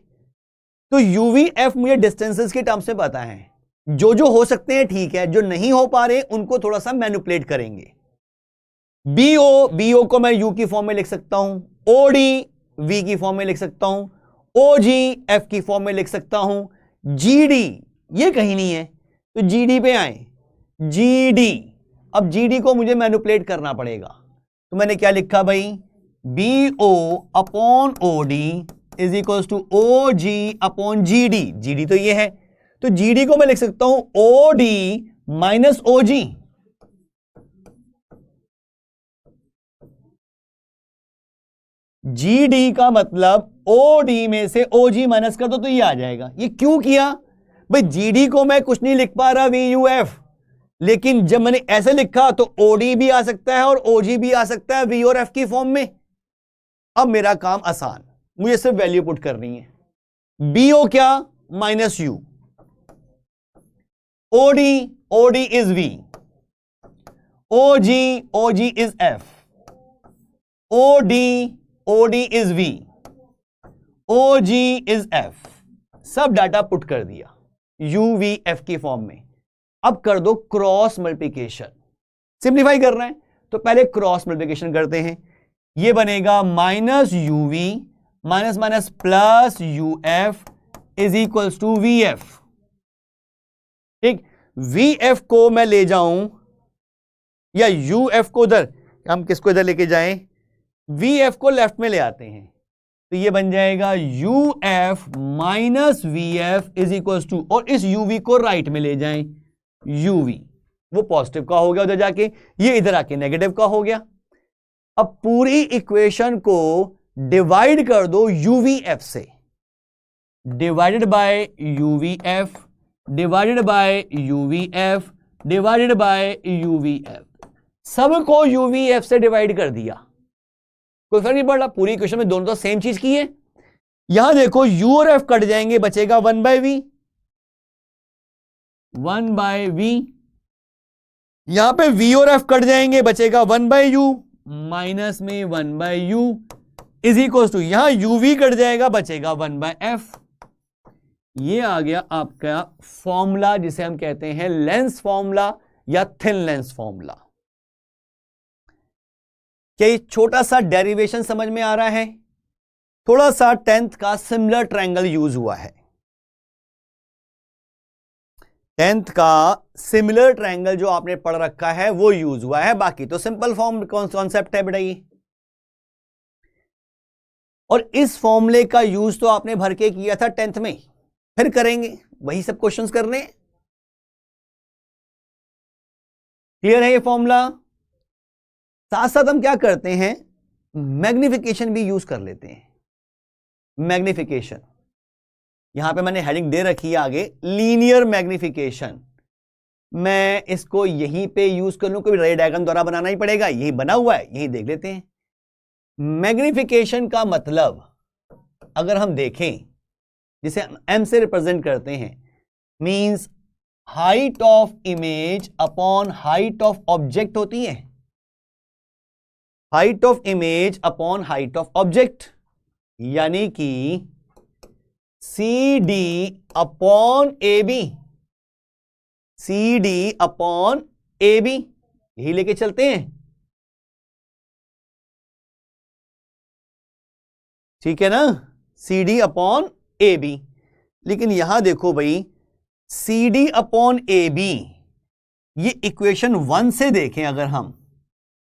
A: तो यूवीएफ मुझे डिस्टेंसेस के टर्म्स में पता है, जो जो हो सकते हैं ठीक है, जो नहीं हो पा रहे उनको थोड़ा सा मैनिपुलेट करेंगे। बीओ को मैं यू की फॉर्म में लिख सकता हूं, ओडी वी की फॉर्म में लिख सकता हूं, ओजी एफ की फॉर्म में लिख सकता हूं, जीडी ये कहीं नहीं है तो जीडी पे आए, जीडी। अब जीडी को मुझे मैनिपुलेट करना पड़ेगा, तो मैंने क्या लिखा भाई, B O upon O D is equal to O G upon G D. G D तो ये है, तो जी डी को मैं लिख सकता हूं ओ डी माइनस ओ जी। जी डी का मतलब ओ डी में से ओ जी माइनस कर दो तो ये आ जाएगा। ये क्यों किया भाई, जी डी को मैं कुछ नहीं लिख पा रहा वी यू एफ, लेकिन जब मैंने ऐसे लिखा तो ओडी भी आ सकता है और ओजी भी आ सकता है वी और एफ की फॉर्म में। अब मेरा काम आसान, मुझे सिर्फ वैल्यू पुट करनी है। बीओ क्या, minus u, OD is v, OG is f, OD is v, OG is f. सब डाटा पुट कर दिया यूवीएफ की फॉर्म में। अब कर दो क्रॉस मल्टीप्लिकेशन, सिंप्लीफाई करना है तो पहले क्रॉस मल्टीप्लिकेशन करते हैं। ये बनेगा minus uv minus minus plus uf is equals to vf. ठीक, वीएफ को मैं ले जाऊं या यूएफ को उधर, हम किसको इधर लेके जाएं, वीएफ को लेफ्ट में ले आते हैं, तो ये बन जाएगा uf minus vf is equals to, और इस यूवी को राइट में ले जाएं, यूवी वो पॉजिटिव का हो गया उधर जाके, ये इधर आके नेगेटिव का हो गया। अब पूरी इक्वेशन को डिवाइड कर दो यूवीएफ से, divided by u v f divided by u v f divided by u v f, सबको यूवीएफ से डिवाइड कर दिया, कोई फर्क नहीं पड़ रहा, पूरी इक्वेशन में दोनों तो सेम चीज की है। यहां देखो यू और एफ कट जाएंगे, बचेगा 1 बाय वी, 1 बाय वी। यहां पे वी और एफ कट जाएंगे, बचेगा 1 बाय यू, माइनस में 1 by u is equal to, यहां यूवी कट जाएगा, बचेगा 1 बाय एफ। ये आ गया आपका फॉर्मूला जिसे हम कहते हैं लेंस फॉर्मूला या थिन लेंस फॉर्मूला। क्या ये छोटा सा डेरिवेशन समझ में आ रहा है? थोड़ा सा 10th का सिमिलर ट्रायंगल यूज हुआ है। 10th का सिमिलर ट्रायंगल जो आपने पढ़ रखा है वो यूज हुआ है, बाकी तो सिंपल फॉर्म कॉन्सेप्ट है बेटा ये। और इस फॉर्मूले का यूज तो आपने भर के किया था 10th में, फिर करेंगे वही सब क्वेश्चंस करने। क्लियर है ये फॉर्मूला? साथ साथ हम क्या करते हैं, मैग्निफिकेशन भी यूज कर लेते हैं। मैग्निफिकेशन यहां पे मैंने हेडिंग दे रखी है आगे, लीनियर मैग्निफिकेशन। मैं इसको यहीं पे यूज कर लूं, कोई रे डायग्राम द्वारा बनाना ही पड़ेगा, यही बना हुआ है, यही देख लेते हैं। मैग्निफिकेशन का मतलब अगर हम देखें, जिसे हम एम से रिप्रेजेंट करते हैं, means height of image upon height of object होती है। Height of image upon height of object, यानी कि C D upon A B, C D upon A B, यही लेके चलते हैं, ठीक है ना, C D upon A B. लेकिन यहां देखो भाई, C D upon A B, ये इक्वेशन 1 से देखें अगर हम,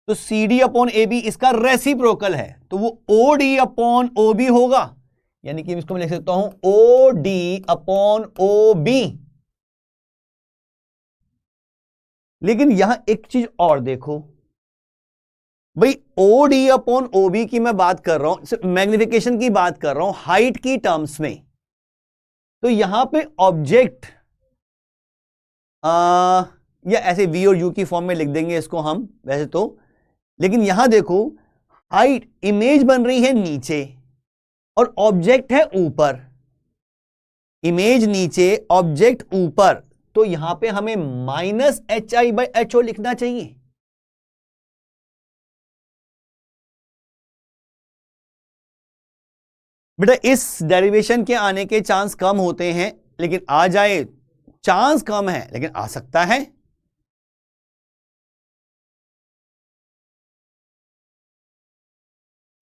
A: तो C D upon A B इसका रेसिप्रोकल है, तो वो O D upon O B होगा, यानी कि इसको मैं लिख सकता हूं O D upon O B. लेकिन यहां एक चीज और देखो भाई, O D upon O B की मैं बात कर रहा हूं, मैग्निफिकेशन की बात कर रहा हूं हाइट की टर्म्स में, तो यहां पे ऑब्जेक्ट या ऐसे वी और यू की फॉर्म में लिख देंगे इसको हम वैसे तो। लेकिन यहां देखो, हाइट इमेज बन रही है नीचे और ऑब्जेक्ट है ऊपर, इमेज नीचे ऑब्जेक्ट ऊपर, तो यहां पे हमें minus H I by H O लिखना चाहिए। बेटा इस डेरिवेशन के आने के चांस कम होते हैं, लेकिन आ जाए, चांस कम है लेकिन आ सकता है।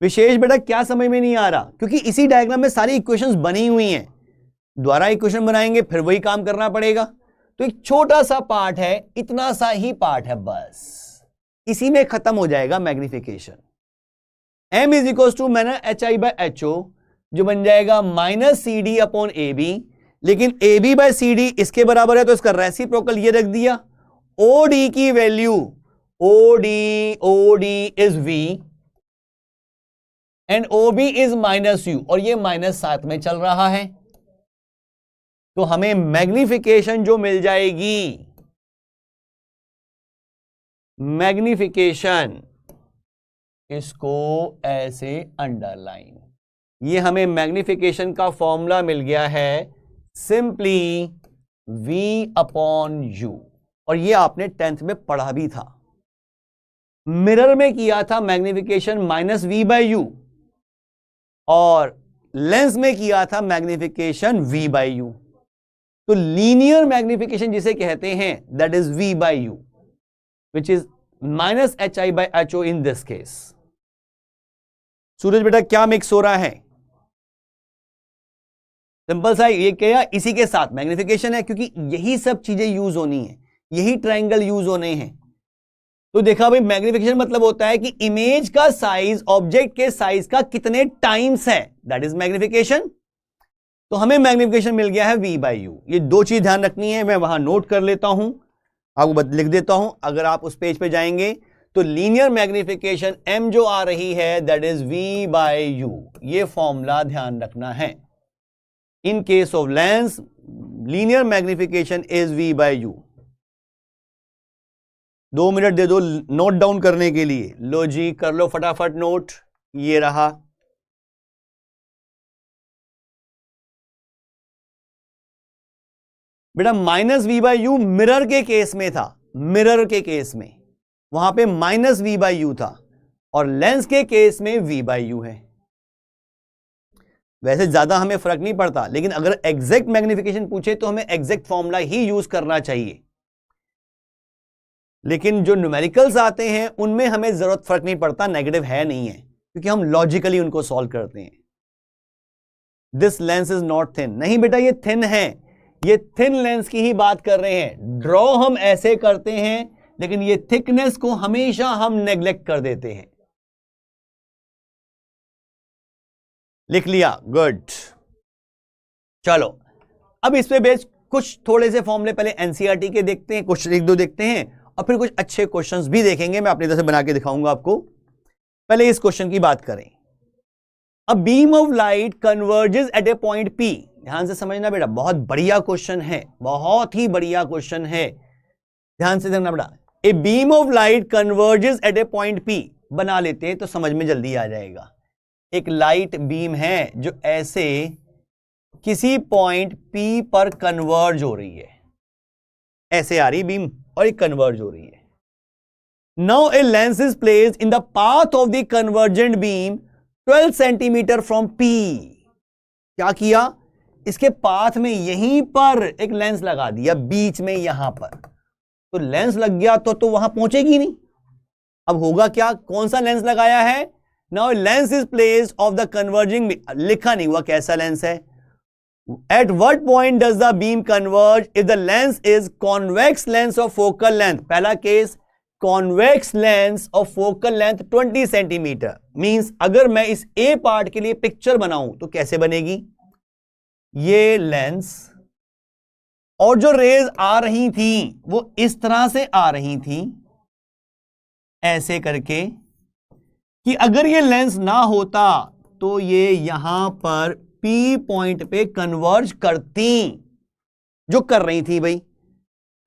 A: विशेष बेटा क्या समझ में नहीं आ रहा, क्योंकि इसी डायग्राम में सारी इक्वेशंस बनी हुई हैं, दोबारा इक्वेशन बनाएंगे फिर वही काम करना पड़ेगा। तो एक छोटा सा पार्ट है, इतना सा ही पार्ट है बस, इसी में खत्म हो जाएगा magnification. m is equal to मैंने h I by H o, जो बन जाएगा minus C D upon A B, लेकिन A B by C D इसके बराबर है तो इसका रेसिप्रोकल ये रख दिया। ओ डी की value, O D is v and O B is minus u, और ये माइनस साथ में चल रहा है, तो हमें मैग्निफिकेशन जो मिल जाएगी, मैग्निफिकेशन, इसको ऐसे अंडरलाइन, ये हमें मैग्निफिकेशन का फॉर्मूला मिल गया है, सिंपली v अपॉन यू, और ये आपने 10th में पढ़ा भी था। मिरर में किया था magnification minus v by u, और लेंस में किया था मैग्निफिकेशन v बाई यू। तो लीनियर मैग्निफिकेशन जिसे कहते हैं, that is v by u, which is minus H I by H o in this case. Suraj बेटा क्या मिक्स हो रहा है? सिंपल सा ये क्या, इसी के साथ मैग्निफिकेशन है, क्योंकि यही सब चीजें यूज होनी है, यही ट्रायंगल यूज होने हैं। तो देखा भाई, मैग्निफिकेशन मतलब होता है कि इमेज का साइज ऑब्जेक्ट के साइज का कितने टाइम्स है, दैट इज मैग्निफिकेशन। तो हमें मैग्निफिकेशन मिल गया है v बाई यू। ये दो चीज ध्यान रखनी है, मैं वहां नोट कर लेता हूं, आपको लिख देता हूं। अगर आप उस पेज पे जाएंगे तो लीनियर मैग्निफिकेशन m जो आ रही है, that is v by u, ये फॉर्मूला ध्यान रखना है। In case of lens, linear magnification is v by u. 2 minute दे दो नोट डाउन करने के लिए। लो जी, कर लो फटाफट नोट, ये रहा। बेटा minus v by u mirror के केस में था, मिरर के केस में वहां पे माइनस वी बाई यू था, और लेंस के केस में v बाई यू है। वैसे ज्यादा हमें फर्क नहीं पड़ता, लेकिन अगर एग्जैक्ट मैग्निफिकेशन पूछे तो हमें एग्जैक्ट फॉर्मूला ही यूज करना चाहिए। लेकिन जो न्यूमेरिकल्स आते हैं उनमें हमें जरूरत फर्क नहीं पड़ता, नेगेटिव है नहीं है, क्योंकि हम लॉजिकली उनको सॉल्व करते हैं। This lens is not thin, नहीं बेटा ये थिन है, ये थिन लेंस की ही बात कर रहे हैं। ड्रॉ हम ऐसे करते हैं, लेकिन ये थिकनेस को हमेशा हम नेग्लेक्ट कर देते हैं। लिख लिया, गुड। चलो अब इस पे बेस कुछ थोड़े से फॉर्मूले पहले एनसीईआरटी के देखते हैं, क्वेश्चन 1-2 देखते हैं, और फिर कुछ अच्छे क्वेश्चंस भी देखेंगे, मैं अपनी तरफ से बना के दिखाऊंगा आपको। पहले इस क्वेश्चन की बात करें। A beam of light converges at a point P, ध्यान से समझना बेटा, बहुत बढ़िया क्वेश्चन है, बहुत ही बढ़िया क्वेश्चन है, ध्यान से देखना बेटा। A beam of light converges at a point P, बना लेते हैं तो समझ में जल्दी आ जाएगा। एक लाइट बीम है जो ऐसे किसी पॉइंट P पर कन्वर्ज हो रही है, ऐसे आ रही बीम और एक कन्वर्ज हो रही है। Now a lens is placed in the path of the convergent beam 12 centimetre from P। क्या किया, इसके पाथ में यहीं पर एक लेंस लगा दिया, बीच में यहां पर, तो लेंस लग गया तो वहां पहुंचेगी नहीं। अब होगा क्या, कौन सा लेंस लगाया है, now lens is placed of the converging, लिखा नहीं हुआ कैसा लेंस है। At what point does the beam converge if the lens is convex lens of focal length? पहला case, convex lens of focal length 20 centimetre, means अगर मैं इस A part के लिए पिक्चर बनाऊं तो कैसे बनेगी, ये लेंस और जो रेज आ रही थी वो इस तरह से आ रही थी, ऐसे करके, कि अगर ये लेंस ना होता तो ये यहां पर P पॉइंट पे कन्वर्ज करती, जो कर रही थी भाई।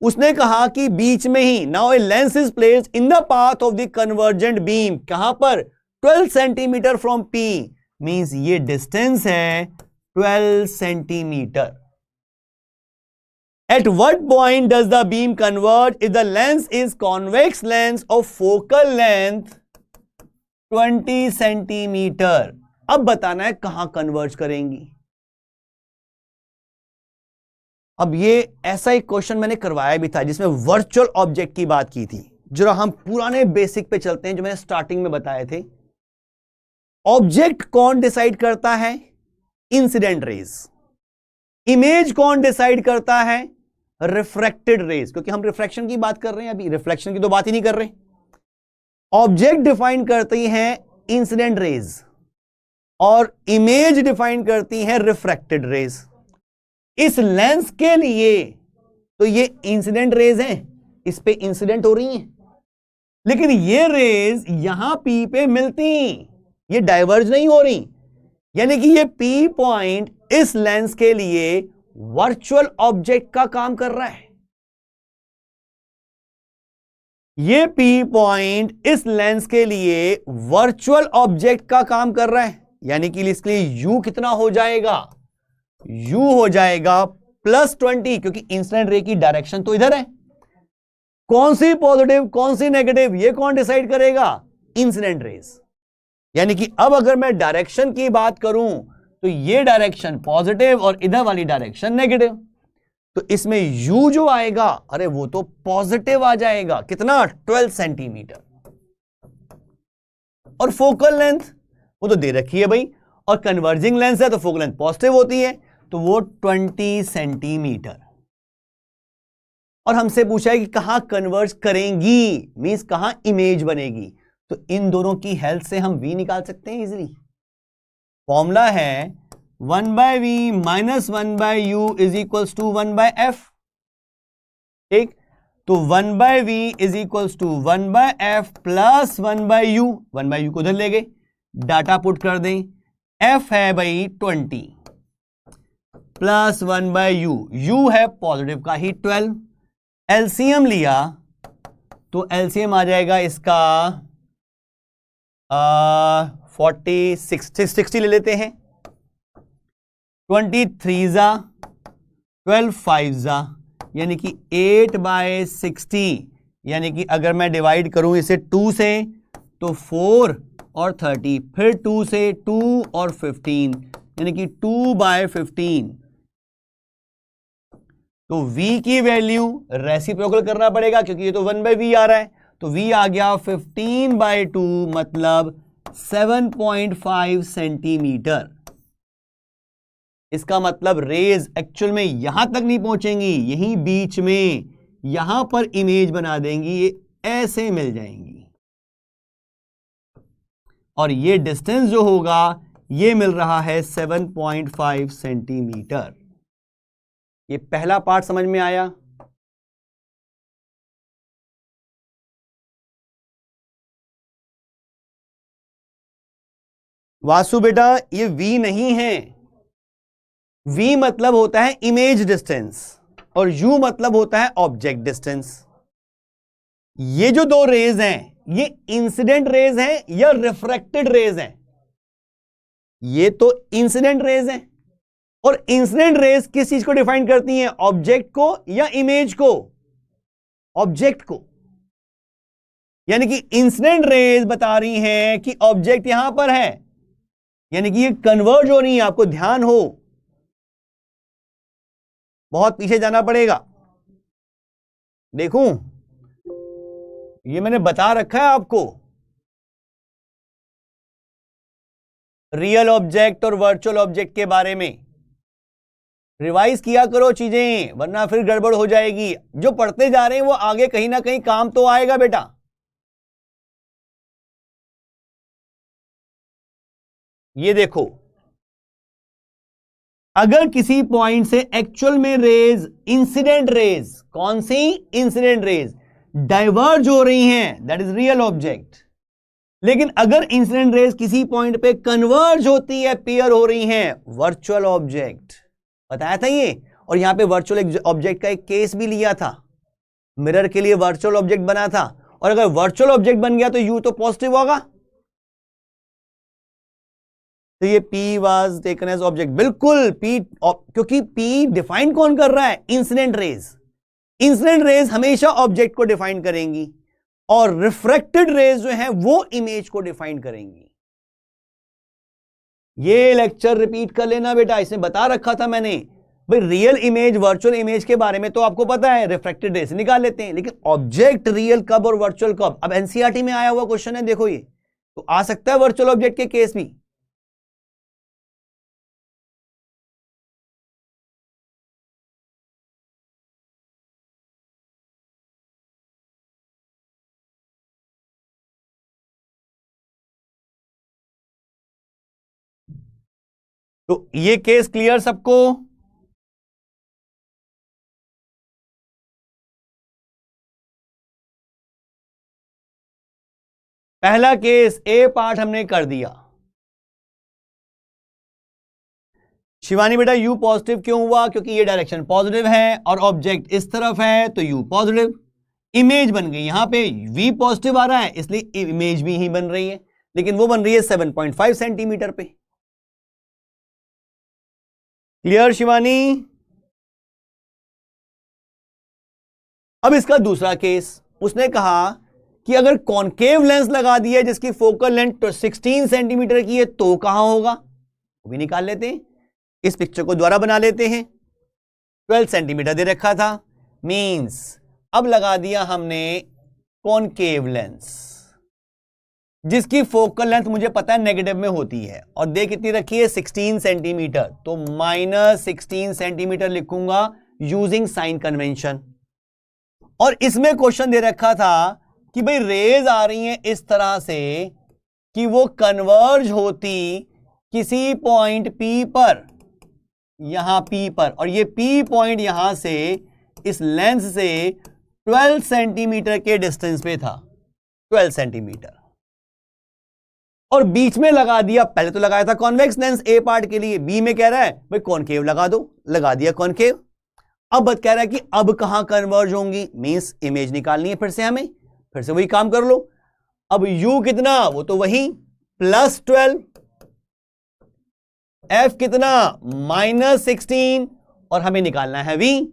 A: उसने कहा कि बीच में ही, now a lens is placed in the path of the convergent beam, कहां पर, 12 सेंटीमीटर फ्रॉम P, मींस ये डिस्टेंस है 12 centimetre. At what point does the beam converge if the lens is convex lens of focal length 20 centimetre. अब बताना है कहां converge करेंगी। अब ये ऐसा एक क्वेश्चन मैंने करवाया भी था जिसमें वर्चुअल ऑब्जेक्ट की बात की थी। जरा हम पुराने बेसिक पे चलते हैं जो मैंने स्टार्टिंग में बताए थे। ऑब्जेक्ट कौन डिसाइड करता है, इंसिडेंट रेज। इमेज कौन डिसाइड करता है, रिफ्रैक्टेड रेज, क्योंकि हम रिफ्रैक्शन की बात कर रहे हैं, अभी रिफ्लेक्शन की तो बात ही नहीं कर रहे। ऑब्जेक्ट डिफाइन करती है इंसिडेंट रेज और इमेज डिफाइन करती है रिफ्रैक्टेड रेज। इस लेंस के लिए तो ये इंसिडेंट रेज हैं, इस पे इंसिडेंट हो रही हैं, लेकिन ये रेज यहां P पे मिलती, ये डाइवर्ज नहीं हो रही, यानी कि ये P पॉइंट इस लेंस के लिए वर्चुअल ऑब्जेक्ट का काम कर रहा है। ये P पॉइंट इस लेंस के लिए वर्चुअल ऑब्जेक्ट का काम कर रहा है, यानी कि इसके लिए U कितना हो जाएगा, U हो जाएगा +20, क्योंकि इंसिडेंट रे की डायरेक्शन तो इधर है। कौन सी पॉजिटिव कौन सी नेगेटिव, ये कौन डिसाइड करेगा, इंसिडेंट रेज। यानी कि अब अगर मैं डायरेक्शन की बात करूं तो ये डायरेक्शन पॉजिटिव और इधर वाली डायरेक्शन नेगेटिव, तो इसमें U जो आएगा, अरे वो तो पॉजिटिव आ जाएगा, कितना, 12 सेंटीमीटर। और फोकल लेंथ वो तो दे रखी है भाई, और कन्वर्जिंग लेंस है तो फोकल लेंथ पॉजिटिव होती है, तो वो 20 सेंटीमीटर। और हमसे पूछा है कि कहां कन्वर्ज करेंगी, मींस कहां इमेज बनेगी, तो इन दोनों की हेल्प से हम V निकाल सकते हैं इजीली। फॉर्मूला है 1/v - 1/u is equals to 1/f। ठीक, तो 1/v is equals to 1/f plus 1/u, 1/u को उधर ले गए, डाटा पुट कर दें, f है भाई 20 प्लस 1/u, u है पॉजिटिव का ही 12, एलसीएम लिया तो एलसीएम आ जाएगा इसका 60 ले लेते हैं, 23 जा 12 5 जा, यानी कि 8/60, यानी कि अगर मैं डिवाइड करूं इसे 2 से तो 4 और 30, फिर 2 से 2 और 15, यानी कि 2/15। तो v की वैल्यू रेसिप्रोकल करना पड़ेगा क्योंकि ये तो 1/v आ रहा है, तो v आ गया 15/2 मतलब 7.5 सेंटीमीटर। इसका मतलब रेज एक्चुअल में यहां तक नहीं पहुंचेंगी, यहीं बीच में यहां पर इमेज बना देंगी, ये ऐसे मिल जाएंगी और ये डिस्टेंस जो होगा ये मिल रहा है 7.5 सेंटीमीटर। ये पहला पार्ट समझ में आया। वासु बेटा ये v नहीं है, v मतलब होता है इमेज डिस्टेंस और u मतलब होता है ऑब्जेक्ट डिस्टेंस। ये जो दो रेज हैं ये इंसिडेंट रेज हैं या रिफ्रैक्टेड रेज हैं? ये तो इंसिडेंट रेज हैं और इंसिडेंट रेज किस चीज को डिफाइन करती हैं, ऑब्जेक्ट को या इमेज को? ऑब्जेक्ट को। यानी कि इंसिडेंट रेज बता रही हैं कि ऑब्जेक्ट यहां पर है, यानी कि ये कन्वर्ज हो रही है। आपको ध्यान हो, बहुत पीछे जाना पड़ेगा। देखूं, ये मैंने बता रखा है आपको, रियल ऑब्जेक्ट और वर्चुअल ऑब्जेक्ट के बारे में। रिवाइज किया करो चीजें, वरना फिर गड़बड़ हो जाएगी। जो पढ़ते जा रहे हैं वो आगे कहीं ना कहीं काम तो आएगा बेटा। ये देखो, अगर किसी पॉइंट से एक्चुअल में रेज, इंसिडेंट रेज, कौन सी? इंसिडेंट रेज डाइवर्ज हो रही हैं, दैट इज रियल ऑब्जेक्ट। लेकिन अगर इंसिडेंट रेज किसी पॉइंट पे कन्वर्ज होती है, पेयर हो रही हैं, वर्चुअल ऑब्जेक्ट। बताया था ये। और यहां पे वर्चुअल ऑब्जेक्ट का एक केस भी लिया था, मिरर के लिए वर्चुअल ऑब्जेक्ट बना था। और अगर वर्चुअल ऑब्जेक्ट बन गया तो यू तो पॉजिटिव होगा, तो ये P was taken as object. बिल्कुल P, क्योंकि P डिफाइन कौन कर रहा है? Incident rays. इंसिडेंट रेज हमेशा ऑब्जेक्ट को डिफाइन करेंगी और रिफ्रैक्टेड रेज जो है वो इमेज को डिफाइन करेंगी। ये लेक्चर रिपीट कर लेना बेटा, इसमें बता रखा था मैंने। भाई रियल इमेज, वर्चुअल इमेज के बारे में तो आपको पता है, रिफ्रैक्टेड रेज निकाल लेते हैं, लेकिन ऑब्जेक्ट रियल कब और वर्चुअल कब? अब एनसीईआरटी में आया हुआ क्वेश्चन है, देखो ये तो आ सकता है वर्चुअल ऑब्जेक्ट के केस भी। तो ये केस क्लियर सबको? पहला केस ए पार्ट हमने कर दिया। शिवानी बेटा यू पॉजिटिव क्यों हुआ? क्योंकि ये डायरेक्शन पॉजिटिव है और ऑब्जेक्ट इस तरफ है, तो यू पॉजिटिव। इमेज बन गई, यहां पे वी पॉजिटिव आ रहा है इसलिए इमेज भी ही बन रही है, लेकिन वो बन रही है 7.5 सेंटीमीटर पे। क्लियर शिवानी? अब इसका दूसरा केस, उसने कहा कि अगर कॉनकेव लेंस लगा दिया जिसकी फोकल लेंथ 16 सेंटीमीटर की है तो कहां होगा? वो भी निकाल लेते हैं। इस पिक्चर को दोबारा बना लेते हैं। 12 सेंटीमीटर दे रखा था, मींस अब लगा दिया हमने कॉनकेव लेंस जिसकी फोकल लेंथ मुझे पता है नेगेटिव में होती है, और दे कितनी रखी है? 16 सेंटीमीटर। तो -16 सेंटीमीटर लिखूंगा यूजिंग साइन कन्वेंशन। और इसमें क्वेश्चन दे रखा था कि भाई रेज आ रही हैं इस तरह से कि वो कन्वर्ज होती किसी पॉइंट P पर, यहां P पर, और ये P पॉइंट यहां से इस लेंस से 12 सेंटीमीटर के डिस्टेंस पे था, 12 सेंटीमीटर। और बीच में लगा दिया, पहले तो लगाया था कॉन्वेक्स लेंस ए पार्ट के लिए, बी में कह रहा है भाई कॉनकेव लगा दो, लगा दिया कॉनकेव। अब कह रहा है कि अब कहां कन्वर्ज होंगी, मींस इमेज निकालनी है फिर से हमें, फिर से वही काम कर लो। अब u कितना? वो तो वही +12, f कितना? -16, और हमें निकालना है v।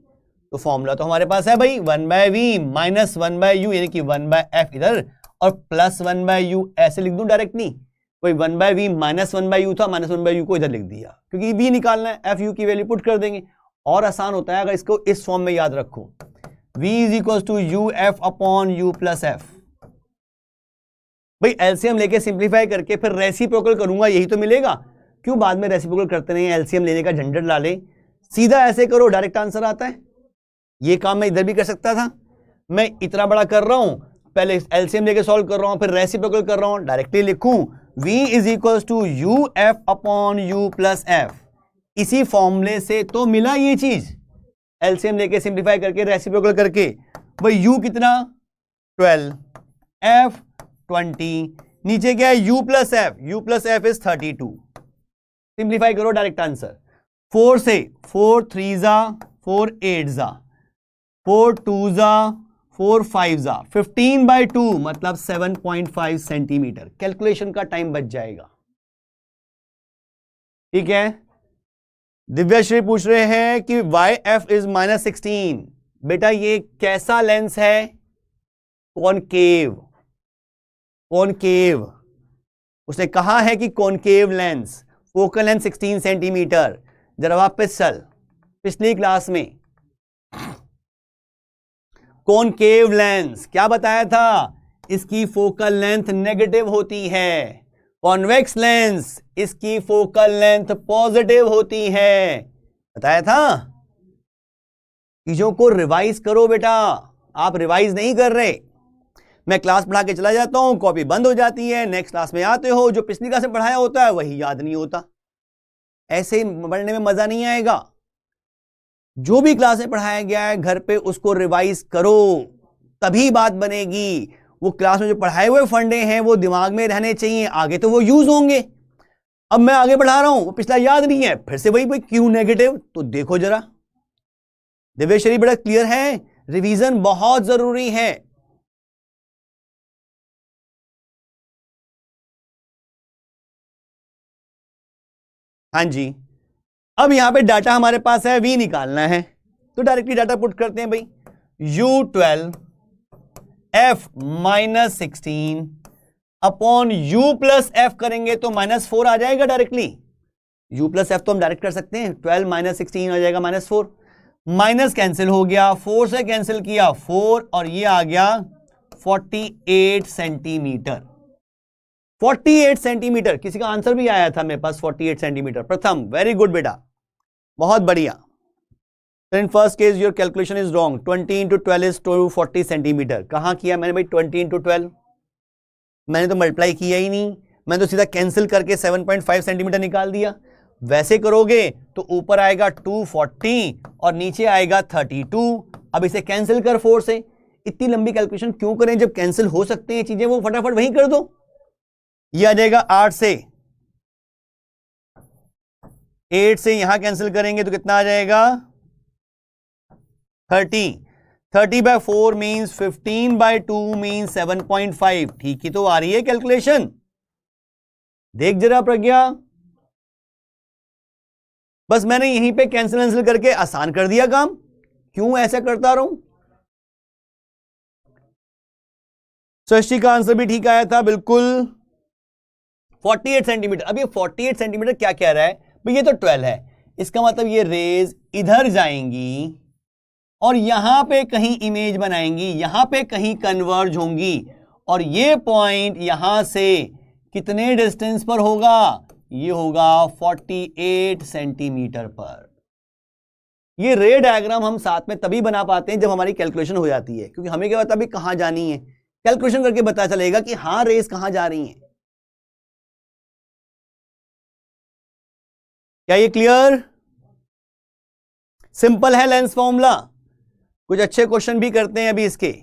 A: तो फॉर्मूला तो हमारे पास है भाई 1/v - 1/u, यानी कि 1/f इधर और +1/u ऐसे लिख दूं डायरेक्टली। कोई 1/v -1/u था, -1/u को इधर लिख दिया क्योंकि v निकालना है, f u की वैल्यू पुट कर देंगे और आसान होता है अगर इसको इस फॉर्म में याद रखो, v is equal to u f upon u plus f. भाई एलसीएम लेके सिंप्लीफाई करके फिर रेसिप्रोकल करूंगा, यही तो मिलेगा। क्यों बाद में रेसिप्रोकल करते नहीं, एलसीएम लेने का झंझट ला ले, सीधा ऐसे करो डायरेक्ट आंसर आता है। ये काम मैं इधर भी कर सकता था, मैं इतना बड़ा कर रहा हूं, पहले एलसीएम लेके सॉल्व कर रहा हूं, फिर रेसिप्रोकल कर रहा हूं, डायरेक्टली लिखूं v is equal to u f upon u plus f. इसी फॉर्मूले से तो मिला ये चीज, एलसीएम लेके सिंप्लीफाई करके रेसिप्रोकल करके। भाई u कितना 12, f 20, नीचे क्या है u plus f is 32। Simplify करो डायरेक्ट आंसर, 4 से 4 3 जा 4 8 जा 4 2 जा 4 5 जा 15/2 मतलब 7.5 सेंटीमीटर। कैलकुलेशन का टाइम बच जाएगा। ठीक है, दिव्याश्री पूछ रहे हैं कि YF इज -16। बेटा ये कैसा लेंस है? कॉनकेव। कॉनकेव, उसने कहा है कि concave lens, focal length 16 centimetre. जरा वापस चल, पिछली क्लास में कॉनकेव लेंस क्या बताया था? इसकी फोकल लेंथ नेगेटिव होती है। कॉन्वेक्स लेंस इसकी फोकल लेंथ पॉजिटिव होती है, बताया था। चीजों को रिवाइज करो बेटा, आप रिवाइज नहीं कर रहे। मैं क्लास पढ़ा के चला जाता हूं, कॉपी बंद हो जाती है, नेक्स्ट क्लास में आते हो, जो पिछली क्लास में पढ़ाया होता है वही याद नहीं होता। ऐसे पढ़ने में मजा नहीं आएगा। जो भी क्लास में पढ़ाया गया है घर पे उसको रिवाइज करो, तभी बात बनेगी। वो क्लास में जो पढ़ाए हुए फंडे हैं वो दिमाग में रहने चाहिए, आगे तो वो यूज होंगे। अब मैं आगे बढ़ा रहा हूं, वो पिछला याद नहीं है, फिर से वही क्यों नेगेटिव, तो देखो जरा। दिव्यश्री बड़ा क्लियर है, रिवीजन बहुत जरूरी है। हाँ जी, अब यहां पे डाटा हमारे पास है, v निकालना है, तो डायरेक्टली डाटा पुट करते हैं भाई। u12 f -16 upon u plus F करेंगे तो -4 आ जाएगा डायरेक्टली। u प्लस एफ तो हम डायरेक्ट कर सकते हैं, 12 - 16 आ जाएगा -4। माइनस कैंसिल हो गया, 4 से कैंसिल किया 4, और ये आ गया 48 सेंटीमीटर। 48 सेंटीमीटर, किसी का आंसर भी आया था मेरे पास 48 सेंटीमीटर। प्रथम, वेरी गुड बेटा, बहुत बढ़िया। In first case your calculation is wrong, 20 × 12 is 240 centimetre. कहां किया मैंने भाई 20 × 12? मैंने तो मल्टीप्लाई किया ही नहीं, मैंने तो सीधा कैंसिल करके 7.5 सेंटीमीटर निकाल दिया। वैसे करोगे तो ऊपर आएगा 240 और नीचे आएगा 32। अब इसे कैंसिल कर 4 से। इतनी लंबी कैलकुलेशन क्यों करें जब कैंसिल हो सकते हैं चीजें, वो फटाफट वहीं कर दो। ये आ जाएगा 8 से, 8 से यहां कैंसिल करेंगे तो कितना आ जाएगा 30। 30/4 मीन्स 15/2 मीन्स 7.5। ठीक ही तो आ रही है कैलकुलेशन, देख जरा प्रज्ञा। बस मैंने यहीं पे कैंसिल करके आसान कर दिया काम, क्यों ऐसा करता रहूं। सृष्टि का आंसर भी ठीक आया था, बिल्कुल 48 सेंटीमीटर। अब ये 48 सेंटीमीटर क्या कह रहा है भाई, ये तो 12 है, इसका मतलब ये रेज इधर जाएंगी और यहां पे कहीं इमेज बनाएंगी, यहां पे कहीं कन्वर्ज होंगी, और ये पॉइंट यहां से कितने डिस्टेंस पर होगा? ये होगा 48 सेंटीमीटर पर। ये रे डायग्राम हम साथ में तभी बना पाते हैं जब हमारी कैलकुलेशन हो जाती है, क्योंकि हमें क्या पता भी कहां जानी है, कैलकुलेशन करके पता चलेगा कि हां रेस कहां जा रही हैं। क्या ये क्लियर? सिंपल है लेंस फॉर्मूला। कुछ अच्छे क्वेश्चन भी करते हैं अभी इसके।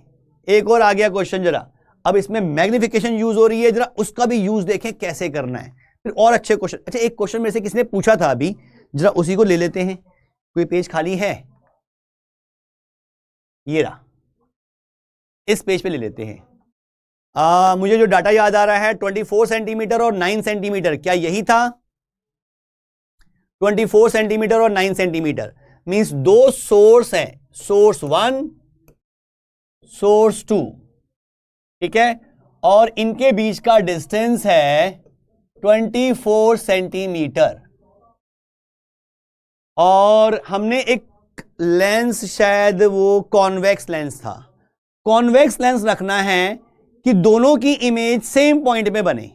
A: एक और आ गया क्वेश्चन, जरा अब इसमें मैग्निफिकेशन यूज हो रही है, जरा उसका भी यूज देखें कैसे करना है, फिर और अच्छे क्वेश्चन। अच्छा, एक क्वेश्चन मेरे से किसी ने पूछा था अभी, जरा उसी को ले लेते हैं। कोई पेज खाली है? ये रहा, इस पेज पे ले लेते हैं। मुझे जो डाटा याद आ रहा है 24 सेंटीमीटर और 9 सेंटीमीटर, क्या यही था? 24 सेंटीमीटर और 9 सेंटीमीटर मींस दो सोर्स है, सोर्स 1 सोर्स 2, ठीक है, और इनके बीच का डिस्टेंस है 24 सेंटीमीटर। और हमने एक लेंस शायद वो कॉन्वेक्स लेंस था। कॉन्वेक्स लेंस रखना है कि दोनों की इमेज सेम पॉइंट पे बने,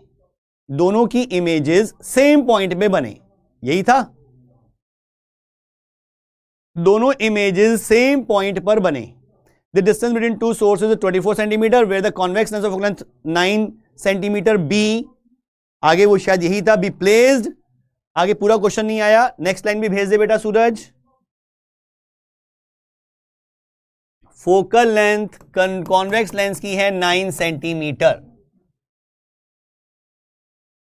A: दोनों की इमेजेस सेम पॉइंट पे बने, यही था, दोनों इमेजेस सेम पॉइंट पर बने। The distance between two sources 24 centimetre where the convex lens of focal length 9 centimetre be, आगे वो शायद यही था, बी प्लेस्ड। आगे पूरा क्वेश्चन नहीं आया, नेक्स्ट लाइन भी भेज दे बेटा सूरज। फोकल लेंथ कॉन्वेक्स लेंस की है 9 सेंटीमीटर,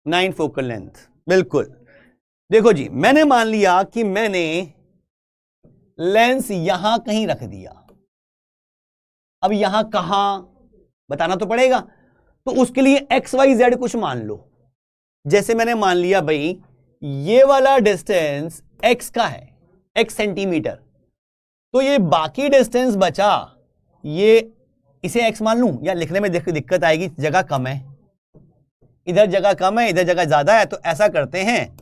A: 9 फोकल लेंथ, बिल्कुल। देखो जी, मैंने मान लिया कि मैंने लेंस यहां कहीं रख दिया, अब यहां कहां बताना तो पड़ेगा, तो उसके लिए एक्स वाई जेड कुछ मान लो। जैसे मैंने मान लिया भाई ये वाला डिस्टेंस एक्स का है, एक्स सेंटीमीटर, तो ये बाकी डिस्टेंस बचा, ये इसे एक्स मान लूं, या लिखने में दिक्कत आएगी, जगह कम है, इधर जगह कम है, इधर जगह ज्यादा है, तो ऐसा करते हैं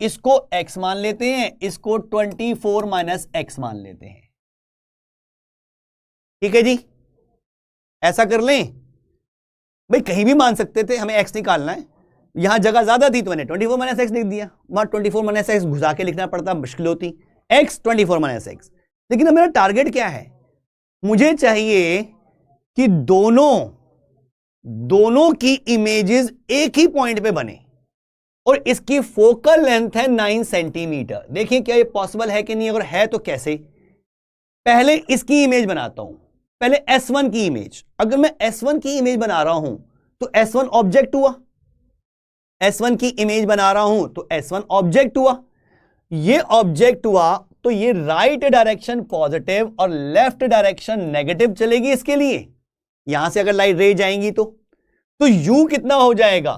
A: इसको x मान लेते हैं, इसको 24 माइनस x मान लेते हैं। ठीक है जी, ऐसा कर लें भाई, कहीं भी मान सकते थे, हमें x निकालना है, यहां जगह ज्यादा थी तो मैंने 24 माइनस x लिख दिया, वहां 24 माइनस x घुसा के लिखना पड़ता, मुश्किल होती, x 24 माइनस x। लेकिन अब मेरा टारगेट क्या है, मुझे चाहिए कि दोनों की इमेजेस एक ही पॉइंट पे बने और इसकी फोकल लेंथ है 9 सेंटीमीटर। देखिए क्या ये पॉसिबल है कि नहीं, अगर है तो कैसे। पहले इसकी इमेज बनाता हूं, पहले S1 की इमेज। अगर मैं S1 की इमेज बना रहा हूं तो S1 ऑब्जेक्ट हुआ, S1 की इमेज बना रहा हूं तो S1 ऑब्जेक्ट हुआ। ये ऑब्जेक्ट हुआ तो ये राइट डायरेक्शन पॉजिटिव और लेफ्ट डायरेक्शन नेगेटिव चलेगी इसके लिए, यहां से अगर लाइट रे जाएंगी तो U कितना हो जाएगा,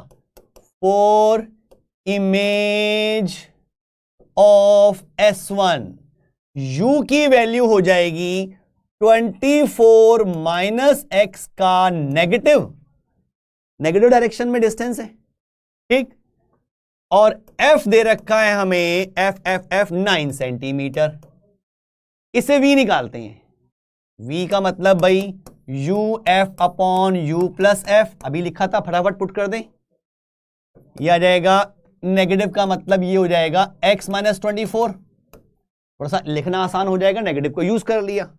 A: for image of S1 U की वैल्यू हो जाएगी 24 माइनस x का नेगेटिव डायरेक्शन में डिस्टेंस है, ठीक। और f दे रखा है हमें, f 9 सेंटीमीटर। इसे v निकालते हैं, v का मतलब भाई UF upon U plus f, अभी लिखा था, फटाफट पुट कर दें, यह आ जाएगा। नेगेटिव का मतलब ये हो जाएगा x माइनस 24, थोड़ा सा लिखना आसान हो जाएगा, नेगेटिव को यूज कर लिया,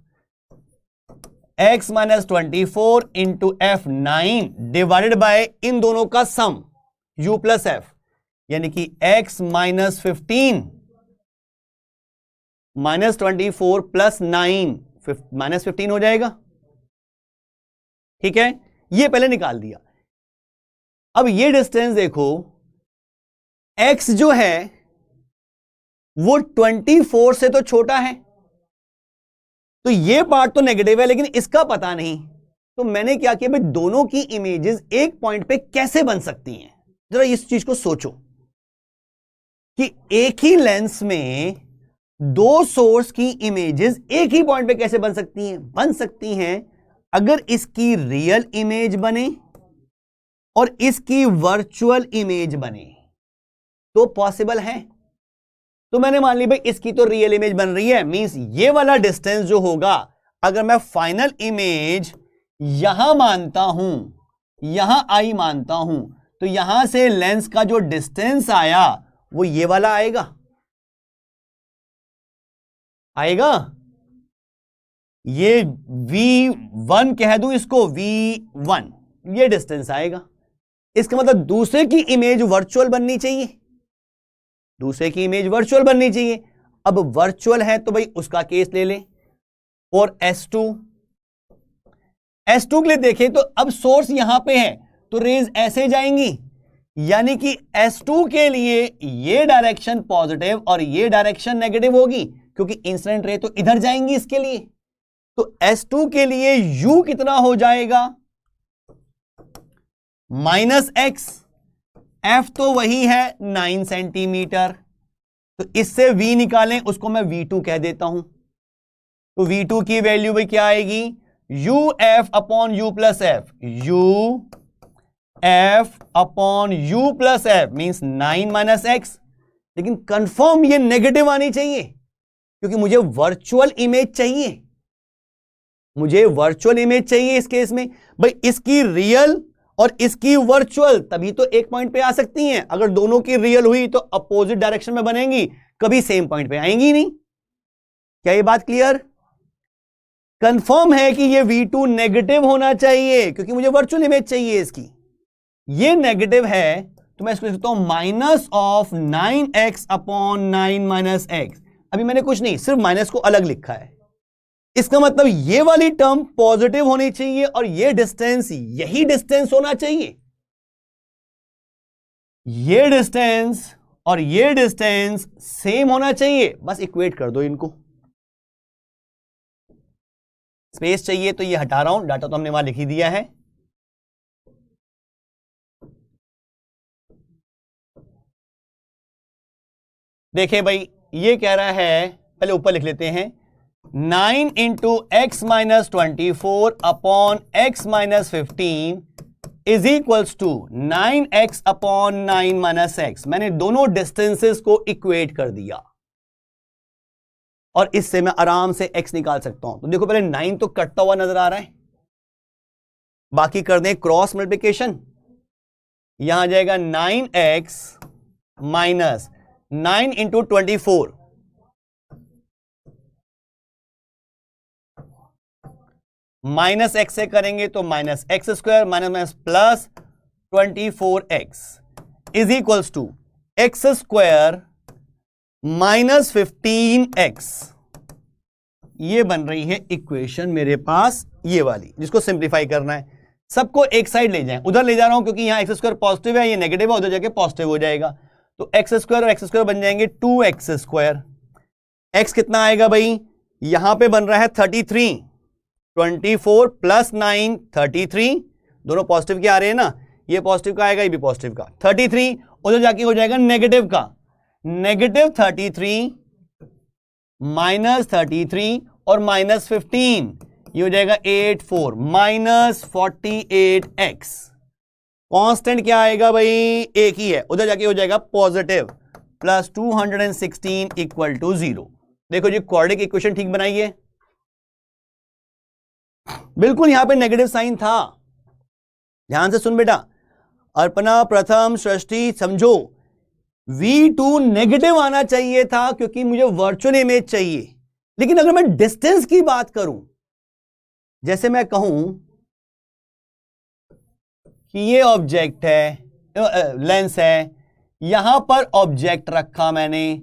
A: x minus 24 into F9 divided by इन दोनों का सम U प्लस f, यानी कि x minus 15 minus 24 plus 9 minus 15 हो जाएगा। ठीक है, ये पहले निकाल दिया। अब ये डिस्टेंस देखो, x जो है वो 24 से तो छोटा है, तो ये पार्ट तो नेगेटिव है, लेकिन इसका पता नहीं, तो मैंने क्या किया भाई, दोनों की इमेजेस एक पॉइंट पे कैसे बन सकती हैं, जरा इस चीज को सोचो कि एक ही लेंस में दो सोर्स की इमेजेस एक ही पॉइंट पे कैसे बन सकती हैं। बन सकती हैं अगर इसकी रियल इमेज बने और इसकी वर्चुअल इमेज बने तो पॉसिबल है। तो मैंने मान ली भाई इसकी तो रियल इमेज बन रही है, मींस ये वाला डिस्टेंस जो होगा, अगर मैं फाइनल इमेज यहां मानता हूं, यहां आई मानता हूं, तो यहां से लेंस का जो डिस्टेंस आया वो ये वाला आएगा, ये V1 कह दूं इसको, V1 ये डिस्टेंस आएगा। इसका मतलब दूसरे की इमेज वर्चुअल बननी चाहिए, दूसरे की इमेज वर्चुअल बननी चाहिए। अब वर्चुअल है तो भाई उसका केस ले लें। और S2 के लिए देखें तो अब सोर्स यहां पे है तो रेज ऐसे जाएंगी, यानी कि S2 के लिए ये डायरेक्शन पॉजिटिव और ये डायरेक्शन नेगेटिव होगी, क्योंकि इंसिडेंट रे तो इधर जाएंगी इसके लिए। तो S2 के लिए U कितना हो जाएगा, माइनस x, F तो वही है 9 सेंटीमीटर, तो इससे V निकालें, उसको मैं V2 कह देता हूं। तो V2 की वैल्यू भी क्या आएगी, UF upon U plus F, UF upon U plus F means 9 minus x। लेकिन कंफर्म ये नेगेटिव आनी चाहिए, क्योंकि मुझे वर्चुअल इमेज चाहिए, मुझे वर्चुअल इमेज चाहिए इस केस में। भाई इसकी रियल और इसकी वर्चुअल तभी तो एक पॉइंट पे आ सकती हैं। अगर दोनों की रियल हुई तो अपोजिट डायरेक्शन में बनेंगी, कभी सेम पॉइंट पे आएंगी नहीं। क्या ये बात क्लियर? कंफर्म है कि ये V2 नेगेटिव होना चाहिए क्योंकि मुझे वर्चुअल इमेज चाहिए इसकी। ये नेगेटिव है तो मैं इसको लिख सकता हूं minus of 9x upon 9 minus x. अभी मैंने कुछ नहीं, सिर्फ माइनस को अलग लिखा है। इसका मतलब ये वाली टर्म पॉजिटिव होनी चाहिए और ये डिस्टेंस यही डिस्टेंस होना चाहिए। ये डिस्टेंस और ये डिस्टेंस सेम होना चाहिए, बस इक्वेट कर दो इनको। स्पेस चाहिए तो ये हटा रहा हूं, डाटा तो हमने वहां लिख ही दिया है। देखिए भाई ये कह रहा है, पहले ऊपर लिख लेते हैं, 9 into x minus 24 upon x minus 15 is equals to 9x upon 9 minus x. मैंने दोनों डिस्टेंसेस को इक्वेट कर दिया और इससे मैं आराम से x निकाल सकता हूं। तो देखो पहले 9 तो कटता हुआ नजर आ रहा है, बाकी कर दें क्रॉस मल्टीप्लिकेशन। यहां आ जाएगा 9x minus 9 into 24 minus x से करेंगे तो minus x square minus minus plus 24x is equals to x square minus 15x। ये बन रही है इक्वेशन मेरे पास, ये वाली, जिसको सिंप्लीफाई करना है। सबको एक साइड ले जाएं, उधर ले जा रहा हूं क्योंकि यहां एक्स स्क्वायर पॉजिटिव है, ये नेगेटिव है, उधर जाके पॉजिटिव हो जाएगा। तो एक्स स्क्वायर और एक्स स्क्वायर बन जाएंगे 2x स्क्वायर। एक्स कितना आएगा भाई? यहां पे बन रहा है 33, 24 प्लस 9 33, दोनों पॉजिटिव के आ रहे हैं ना, ये पॉजिटिव का आएगा, ये भी पॉजिटिव का। 33 उधर जाके हो जाएगा नेगेटिव का, नेगेटिव 33 माइनस 33 और माइनस 15, ये हो जाएगा 84 माइनस 48x। कांस्टेंट क्या आएगा भाई? एक ही है, उधर जाके हो जाएगा पॉजिटिव प्लस 216 इक्वल टू 0। देखो जी क्वाड्रेटिक इक्वेशन ठीक बनाइए। बिल्कुल यहां पे नेगेटिव साइन था, ध्यान से सुन बेटा। अर्पणा, प्रथम, सृष्टि, समझो, V2 नेगेटिव आना चाहिए था क्योंकि मुझे वर्चुअल इमेज चाहिए। लेकिन अगर मैं डिस्टेंस की बात करूं, जैसे मैं कहूं कि ये ऑब्जेक्ट है, लेंस है, यहां पर ऑब्जेक्ट रखा मैंने,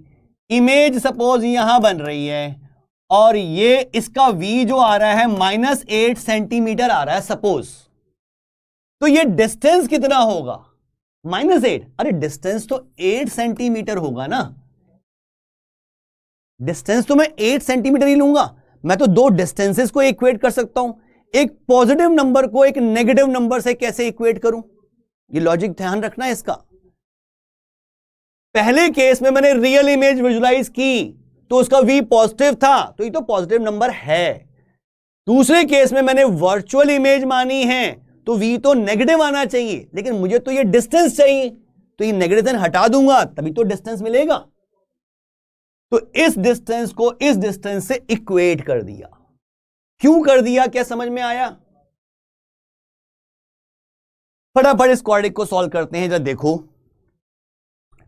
A: इमेज सपोज यहां बन रही है और ये इसका V जो आ रहा है -8 सेंटीमीटर आ रहा है सपोज, तो ये डिस्टेंस कितना होगा? -8। अरे डिस्टेंस तो 8 सेंटीमीटर होगा ना, डिस्टेंस तो मैं 8 सेंटीमीटर ही लूंगा। मैं तो दो डिस्टेंसेस को इक्वेट कर सकता हूं, एक पॉजिटिव नंबर को एक नेगेटिव नंबर से कैसे इक्वेट करूं? ये लॉजिक ध्यान रखना है इसका। पहले केस में मैंने रियल इमेज विजुलाइज की तो उसका V पॉजिटिव था, तो ये तो पॉजिटिव नंबर है। दूसरे केस में मैंने वर्चुअल इमेज मानी है तो V तो नेगेटिव आना चाहिए, लेकिन मुझे तो ये डिस्टेंस चाहिए, तो ये नेगेटिव साइन हटा दूंगा तभी तो डिस्टेंस मिलेगा। तो इस डिस्टेंस को इस डिस्टेंस से इक्वेट कर दिया। क्यों कर दिया, क्या समझ में आया? फटाफट इस क्वाड्रेटिक को सॉल्व करते हैं। जरा देखो,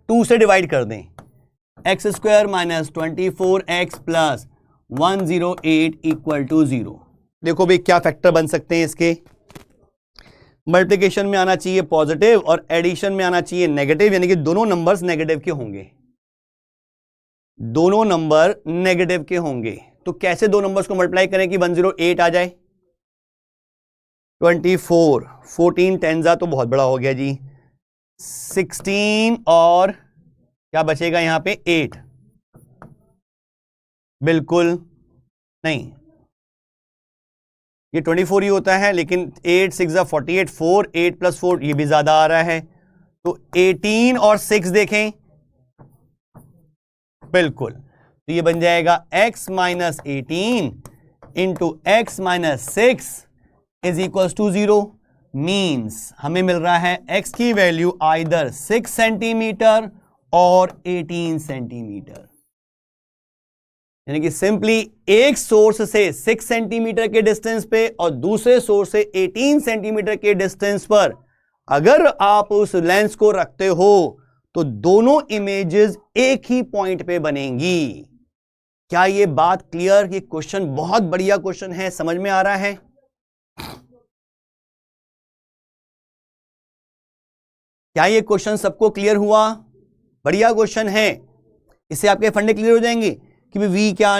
A: 2 से डिवाइड कर दें, x square minus 24x plus 108 equal to 0। देखो भाई क्या फैक्टर बन सकते हैं इसके। मल्टीप्लिकेशन में आना चाहिए पॉजिटिव और एडिशन में आना चाहिए नेगेटिव, यानी कि दोनों नंबर्स नेगेटिव के होंगे, दोनों नंबर नेगेटिव के होंगे। तो कैसे दो नंबर्स को मल्टीप्लाई करें कि 108 आ जाए? 24 14 10 तो बहुत बड़ा हो गया जी, 16 और क्या बचेगा यहां पे 8, बिल्कुल नहीं, ये 24 ही होता है, लेकिन 8 6 48, 4 8 प्लस 4 ये भी ज्यादा आ रहा है, तो 18 और 6 देखें, बिल्कुल, तो ये बन जाएगा x minus 18 into x minus 6 is equal to 0। Means हमें मिल रहा है x की वैल्यू आइदर 6 सेंटीमीटर और 18 सेंटीमीटर। यानी कि सिंपली एक सोर्स से 6 सेंटीमीटर के डिस्टेंस पे और दूसरे सोर्स से 18 सेंटीमीटर के डिस्टेंस पर अगर आप उस लेंस को रखते हो तो दोनों इमेजेस एक ही पॉइंट पे बनेंगी। क्या ये बात क्लियर? ये क्वेश्चन बहुत बढ़िया क्वेश्चन है, समझ में आ रहा है? क्या ये क्वेश्चन सबको क्लियर हुआ? बढ़िया क्वेश्चन है। इससे आपके फंडे क्लियर हो जाएंगे कि वी क्या,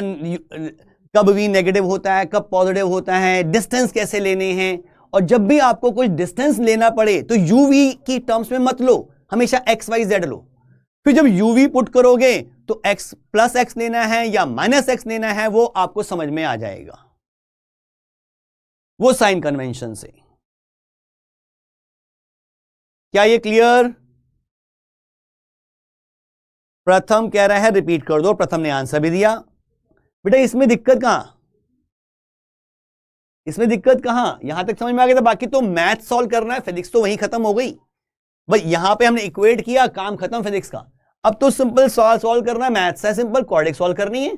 A: कब वी नेगेटिव होता है, कब पॉजिटिव होता है, डिस्टेंस कैसे लेने हैं। और जब भी आपको कुछ डिस्टेंस लेना पड़े तो यूवी की टर्म्स में मत लो, हमेशा एक्स वाई जेड लो। फिर जब यूवी पुट करोगे तो एक्स प्लस एक्स लेना है या माइनस एक्स लेना है, वो आपको समझ में आ जाएगा वो साइन कन्वेंशन से। क्या ये क्लियर? प्रथम कह रहा है रिपीट कर दो, प्रथम ने आंसर भी दिया। बेटा इसमें दिक्कत कहां, इसमें दिक्कत कहां? यहां तक समझ में आ गया था। बाकी तो मैथ सॉल्व करना है, फिजिक्स तो वहीं खत्म हो गई भाई। यहां पे हमने इक्वेट किया, काम खत्म फिजिक्स का। अब तो सिंपल सॉल्व करना है, मैथ्स है सिंपल, क्वाड्रेटिक सॉल्व करनी है।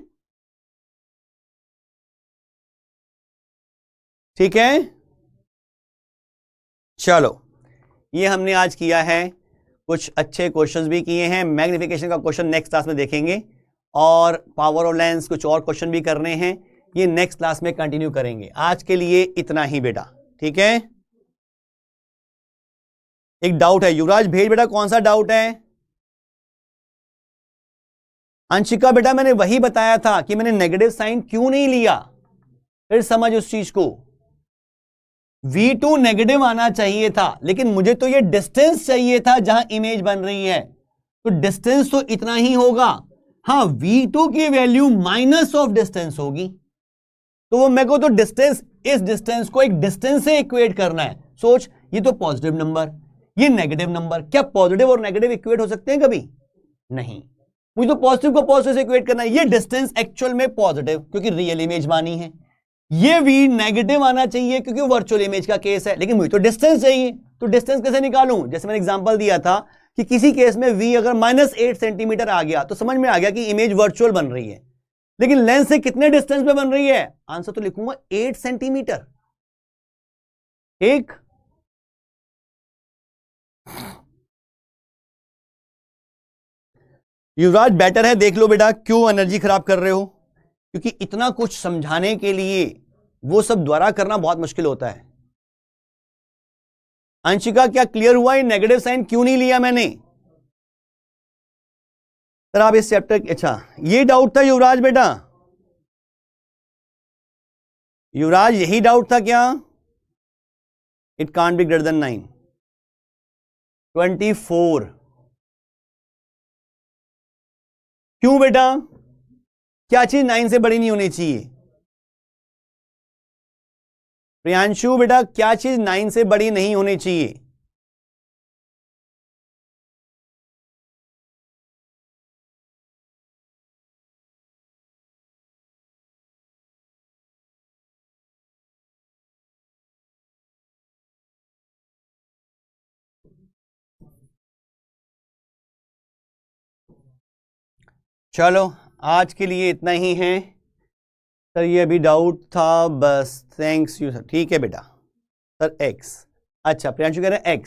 A: ठीक है, चलो ये हमने आज किया है, कुछ अच्छे क्वेश्चंस भी किए हैं। मैग्निफिकेशन का क्वेश्चन नेक्स्ट क्लास में देखेंगे और पावर ऑफ लेंस कुछ और क्वेश्चन भी करने हैं, ये नेक्स्ट क्लास में कंटिन्यू करेंगे। आज के लिए इतना ही बेटा, ठीक है। एक डाउट है, युवराज भेज बेटा, कौन सा डाउट है? अंशिका बेटा मैंने वही बताया था कि मैंने नेगेटिव साइन क्यों नहीं लिया, फिर समझ उस चीज को। V2 नेगेटिव आना चाहिए था, लेकिन मुझे तो ये डिस्टेंस चाहिए था जहां इमेज बन रही है, तो डिस्टेंस तो इतना ही होगा। हाँ, V2 की वैल्यू माइनस ऑफ डिस्टेंस होगी, तो वो मेरे को तो डिस्टेंस, इस डिस्टेंस को एक डिस्टेंस से इक्वेट करना है। सोच, ये तो पॉजिटिव नंबर, ये नेगेटिव नंबर, क्या पॉजिटिव और नेगेटिव इक्वेट हो सकते हैं कभी? नहीं, मुझे तो पॉजिटिव को पॉजिटिव से इक्वेट करना है। ये डिस्टेंस एक्चुअल में पॉजिटिव, क्योंकि रियल इमेज मानी है। ये V नेगेटिव आना चाहिए क्योंकि वर्चुअल इमेज का केस है, लेकिन मुझे तो डिस्टेंस चाहिए, तो डिस्टेंस कैसे निकालूं? जैसे मैंने एग्जांपल दिया था कि किसी केस में V अगर -8 सेंटीमीटर आ गया तो समझ में आ गया कि इमेज वर्चुअल बन रही है, लेकिन लेंस से कितने डिस्टेंस पे बन रही है? आंसर तो लिखूंगा 8 सेंटीमीटर। एक युवराज बेटर है, देख लो बेटा, क्यों एनर्जी खराब कर रहे हो? क्योंकि इतना कुछ समझाने के लिए वो सब द्वारा करना बहुत मुश्किल होता है। अंशिका क्या क्लियर हुआ ये नेगेटिव साइन क्यों नहीं लिया मैंने? सर आप इस चैप्टर, अच्छा ये डाउट था युवराज बेटा, युवराज यही डाउट था क्या? It can't be greater than 9, 24। क्यों बेटा, क्या चीज 9 से बड़ी नहीं होनी चाहिए? प्रियांशु बेटा, क्या चीज 9 से बड़ी नहीं होनी चाहिए? चलो आज के लिए इतना ही है सर, ये अभी डाउट था बस, थैंक्स यू सर। ठीक है बेटा। सर x, अच्छा प्रियांशु कह रहे हैं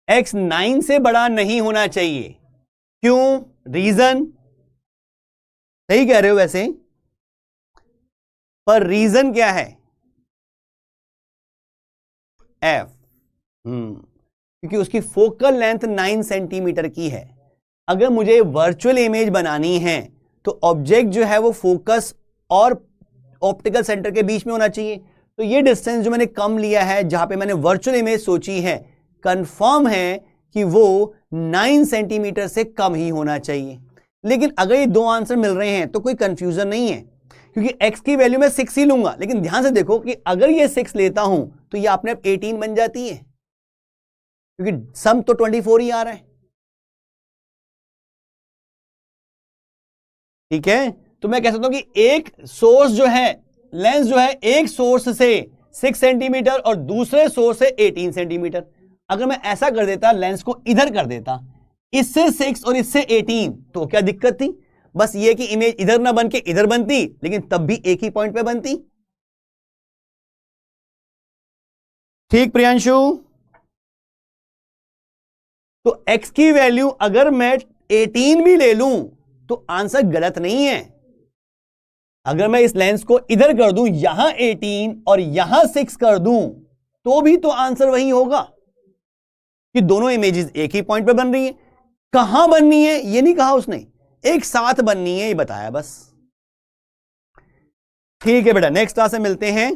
A: x 9 से बड़ा नहीं होना चाहिए, क्यों? रीजन? सही कह रहे हो वैसे, पर रीजन क्या है? f, क्योंकि उसकी फोकल लेंथ 9 सेंटीमीटर की है। अगर मुझे वर्चुअल इमेज बनानी है तो ऑब्जेक्ट जो है वो फोकस और ऑप्टिकल सेंटर के बीच में होना चाहिए। तो ये डिस्टेंस जो मैंने कम लिया है, जहां पे मैंने वर्चुअल इमेज सोची है, कंफर्म है कि वो 9 सेंटीमीटर से कम ही होना चाहिए। लेकिन अगर ये दो आंसर मिल रहे हैं तो कोई कंफ्यूजन नहीं है, क्योंकि x की वैल्यू मैं 6 ही लूंगा, लेकिन ध्यान से देखो कि अगर ये 6 लेता हूं तो ये अपने आप 18 बन जाती है, क्योंकि सम तो 24 ही आ रहा है। ठीक है, तो मैं कह सकता हूं कि एक सोर्स जो है, लेंस जो है, एक सोर्स से 6 सेंटीमीटर और दूसरे सोर्स से 18 सेंटीमीटर। अगर मैं ऐसा कर देता, लेंस को इधर कर देता, इससे 6 और इससे 18, तो क्या दिक्कत थी? बस ये कि इमेज इधर ना बन के इधर बनती, लेकिन तब भी एक ही पॉइंट पे बनती। ठीक प्रियांशु? तो x की वैल्यू अगर मैं 18 भी ले लूं तो आंसर गलत नहीं है। अगर मैं इस लेंस को इधर कर दूं, यहां 18 और यहां 6 कर दूं, तो भी तो आंसर वही होगा कि दोनों इमेजेस एक ही पॉइंट पे बन रही हैं। कहां बननी है ये नहीं कहा उसने, एक साथ बननी है ये बताया बस। ठीक है बेटा, नेक्स्ट क्लास में मिलते हैं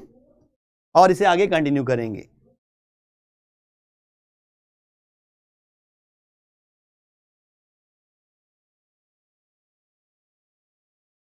A: और इसे आगे कंटिन्यू करेंगे।